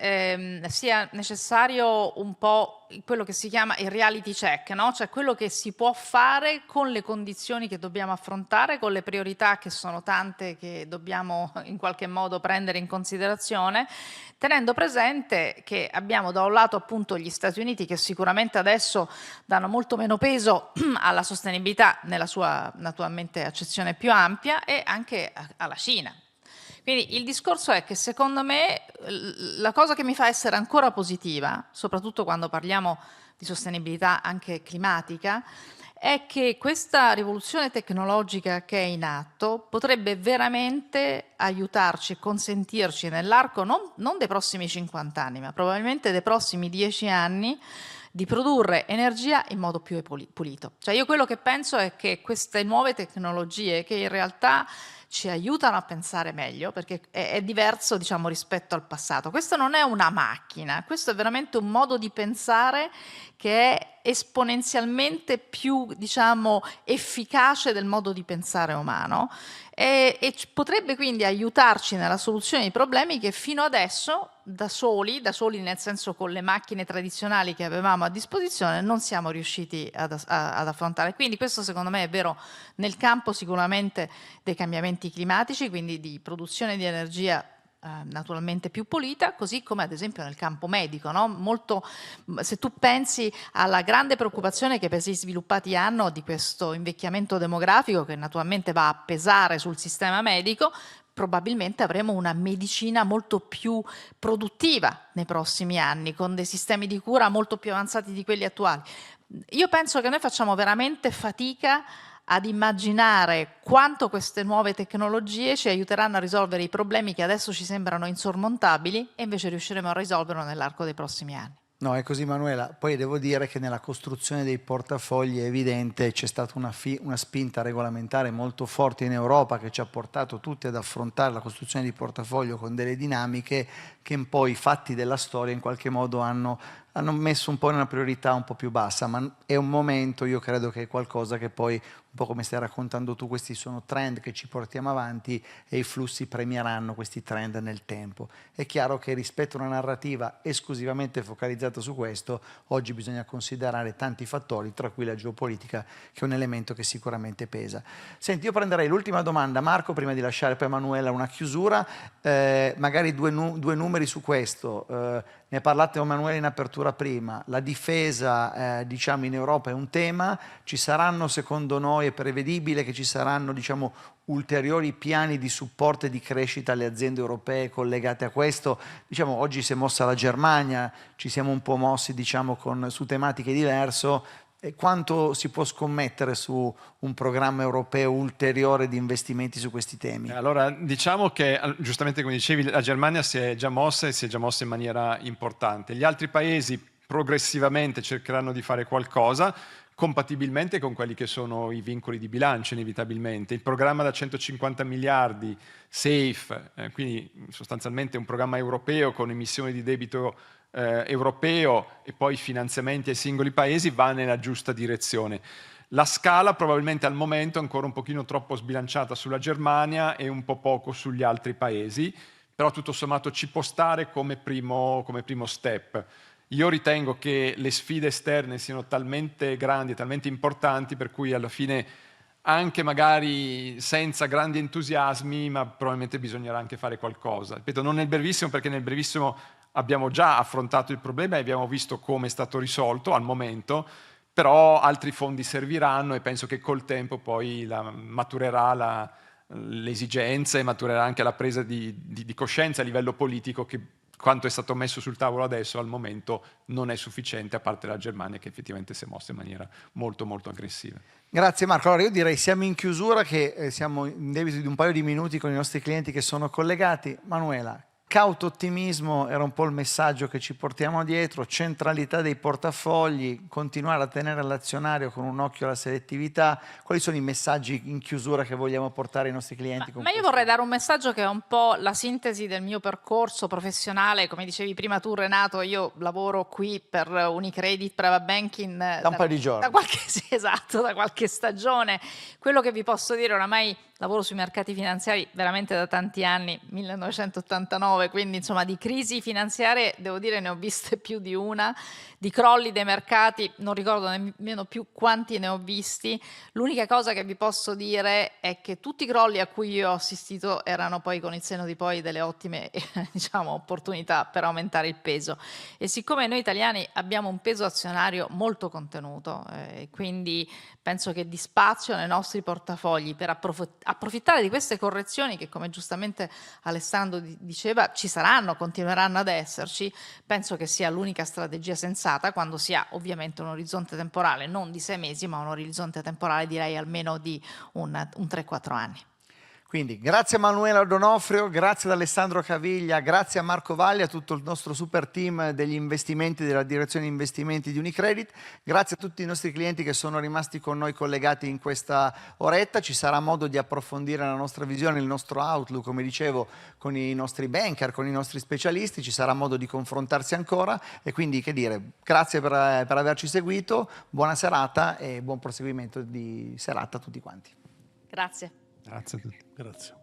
sia necessario un po' quello che si chiama il reality check, no? Cioè quello che si può fare con le condizioni che dobbiamo affrontare, con le priorità che sono tante che dobbiamo in qualche modo prendere in considerazione, tenendo presente che abbiamo da un lato appunto gli Stati Uniti che sicuramente adesso danno molto meno peso alla sostenibilità nella sua naturalmente accezione più ampia, e anche alla Cina. Quindi il discorso è che secondo me la cosa che mi fa essere ancora positiva, soprattutto quando parliamo di sostenibilità anche climatica, è che questa rivoluzione tecnologica che è in atto potrebbe veramente aiutarci e consentirci nell'arco non dei prossimi 50 anni, ma probabilmente dei prossimi 10 anni, di produrre energia in modo più pulito. Cioè io quello che penso è che queste nuove tecnologie, che in realtà ci aiutano a pensare meglio, perché è diverso, diciamo, rispetto al passato. Questo non è una macchina, questo è veramente un modo di pensare che è esponenzialmente più, diciamo, efficace del modo di pensare umano, e potrebbe quindi aiutarci nella soluzione dei problemi che fino adesso da soli nel senso con le macchine tradizionali che avevamo a disposizione, non siamo riusciti ad affrontare. Quindi questo secondo me è vero nel campo sicuramente dei cambiamenti climatici, quindi di produzione di energia naturalmente più pulita, così come ad esempio nel campo medico, no? Molto, se tu pensi alla grande preoccupazione che i paesi sviluppati hanno di questo invecchiamento demografico che naturalmente va a pesare sul sistema medico, probabilmente avremo una medicina molto più produttiva nei prossimi anni, con dei sistemi di cura molto più avanzati di quelli attuali. Io penso che noi facciamo veramente fatica ad immaginare quanto queste nuove tecnologie ci aiuteranno a risolvere i problemi che adesso ci sembrano insormontabili e invece riusciremo a risolverlo nell'arco dei prossimi anni. No, è così Manuela. Poi devo dire che nella costruzione dei portafogli è evidente c'è stata una spinta regolamentare molto forte in Europa che ci ha portato tutti ad affrontare la costruzione di portafoglio con delle dinamiche che poi i fatti della storia in qualche modo hanno messo un po' in una priorità un po' più bassa, ma è un momento, io credo che è qualcosa che poi, un po' come stai raccontando tu, questi sono trend che ci portiamo avanti e i flussi premieranno questi trend nel tempo. È chiaro che rispetto a una narrativa esclusivamente focalizzata su questo, oggi bisogna considerare tanti fattori, tra cui la geopolitica, che è un elemento che sicuramente pesa. Senti, io prenderei l'ultima domanda, Marco, prima di lasciare poi a Manuela una chiusura, magari due numeri su questo. Ne ha parlato Emanuele in apertura prima, la difesa diciamo in Europa è un tema, ci saranno secondo noi, è prevedibile che ci saranno diciamo ulteriori piani di supporto e di crescita alle aziende europee collegate a questo? Diciamo oggi si è mossa la Germania, ci siamo un po' mossi diciamo su tematiche diverse. E quanto si può scommettere su un programma europeo ulteriore di investimenti su questi temi? Allora, diciamo che, giustamente come dicevi, la Germania si è già mossa e si è già mossa in maniera importante. Gli altri paesi progressivamente cercheranno di fare qualcosa, compatibilmente con quelli che sono i vincoli di bilancio, inevitabilmente. Il programma da 150 miliardi, SAFE, quindi sostanzialmente un programma europeo con emissioni di debito europeo e poi finanziamenti ai singoli paesi, va nella giusta direzione. La scala probabilmente al momento è ancora un pochino troppo sbilanciata sulla Germania e un po' poco sugli altri paesi, però tutto sommato ci può stare come primo step. Io ritengo che le sfide esterne siano talmente grandi e talmente importanti per cui alla fine, anche magari senza grandi entusiasmi, ma probabilmente bisognerà anche fare qualcosa. Ripeto, non nel brevissimo, perché nel brevissimo abbiamo già affrontato il problema e abbiamo visto come è stato risolto al momento, però altri fondi serviranno e penso che col tempo poi maturerà l'esigenza e maturerà anche la presa di coscienza a livello politico che quanto è stato messo sul tavolo adesso al momento non è sufficiente, a parte la Germania che effettivamente si è mossa in maniera molto molto aggressiva. Grazie Marco. Allora io direi siamo in chiusura, che siamo in debito di un paio di minuti con i nostri clienti che sono collegati. Manuela, cauto ottimismo era un po' il messaggio che ci portiamo dietro, centralità dei portafogli, continuare a tenere l'azionario con un occhio alla selettività. Quali sono i messaggi in chiusura che vogliamo portare ai nostri clienti? Ma io vorrei dare un messaggio che è un po' la sintesi del mio percorso professionale. Come dicevi prima tu Renato, io lavoro qui per Unicredit Private Banking da un paio di giorni. Sì, esatto, da qualche stagione. Quello che vi posso dire, oramai lavoro sui mercati finanziari veramente da tanti anni, 1989 2009, quindi insomma di crisi finanziarie devo dire ne ho viste più di una, di crolli dei mercati non ricordo nemmeno più quanti ne ho visti. L'unica cosa che vi posso dire è che tutti i crolli a cui io ho assistito erano poi con il senno di poi delle ottime diciamo, opportunità per aumentare il peso, e siccome noi italiani abbiamo un peso azionario molto contenuto, quindi penso che di spazio nei nostri portafogli per approfittare di queste correzioni che, come giustamente Alessandro diceva, ci saranno, continueranno ad esserci, penso che sia l'unica strategia sensata quando si ha ovviamente un orizzonte temporale non di 6 mesi, ma un orizzonte temporale direi almeno di un 3-4 anni. Quindi grazie a Manuela Donofrio, grazie ad Alessandro Caviglia, grazie a Marco Valli, a tutto il nostro super team degli investimenti, della direzione investimenti di Unicredit, grazie a tutti i nostri clienti che sono rimasti con noi collegati in questa oretta. Ci sarà modo di approfondire la nostra visione, il nostro outlook, come dicevo, con i nostri banker, con i nostri specialisti, ci sarà modo di confrontarsi ancora e quindi che dire, grazie per averci seguito, buona serata e buon proseguimento di serata a tutti quanti. Grazie. Grazie a tutti. Grazie.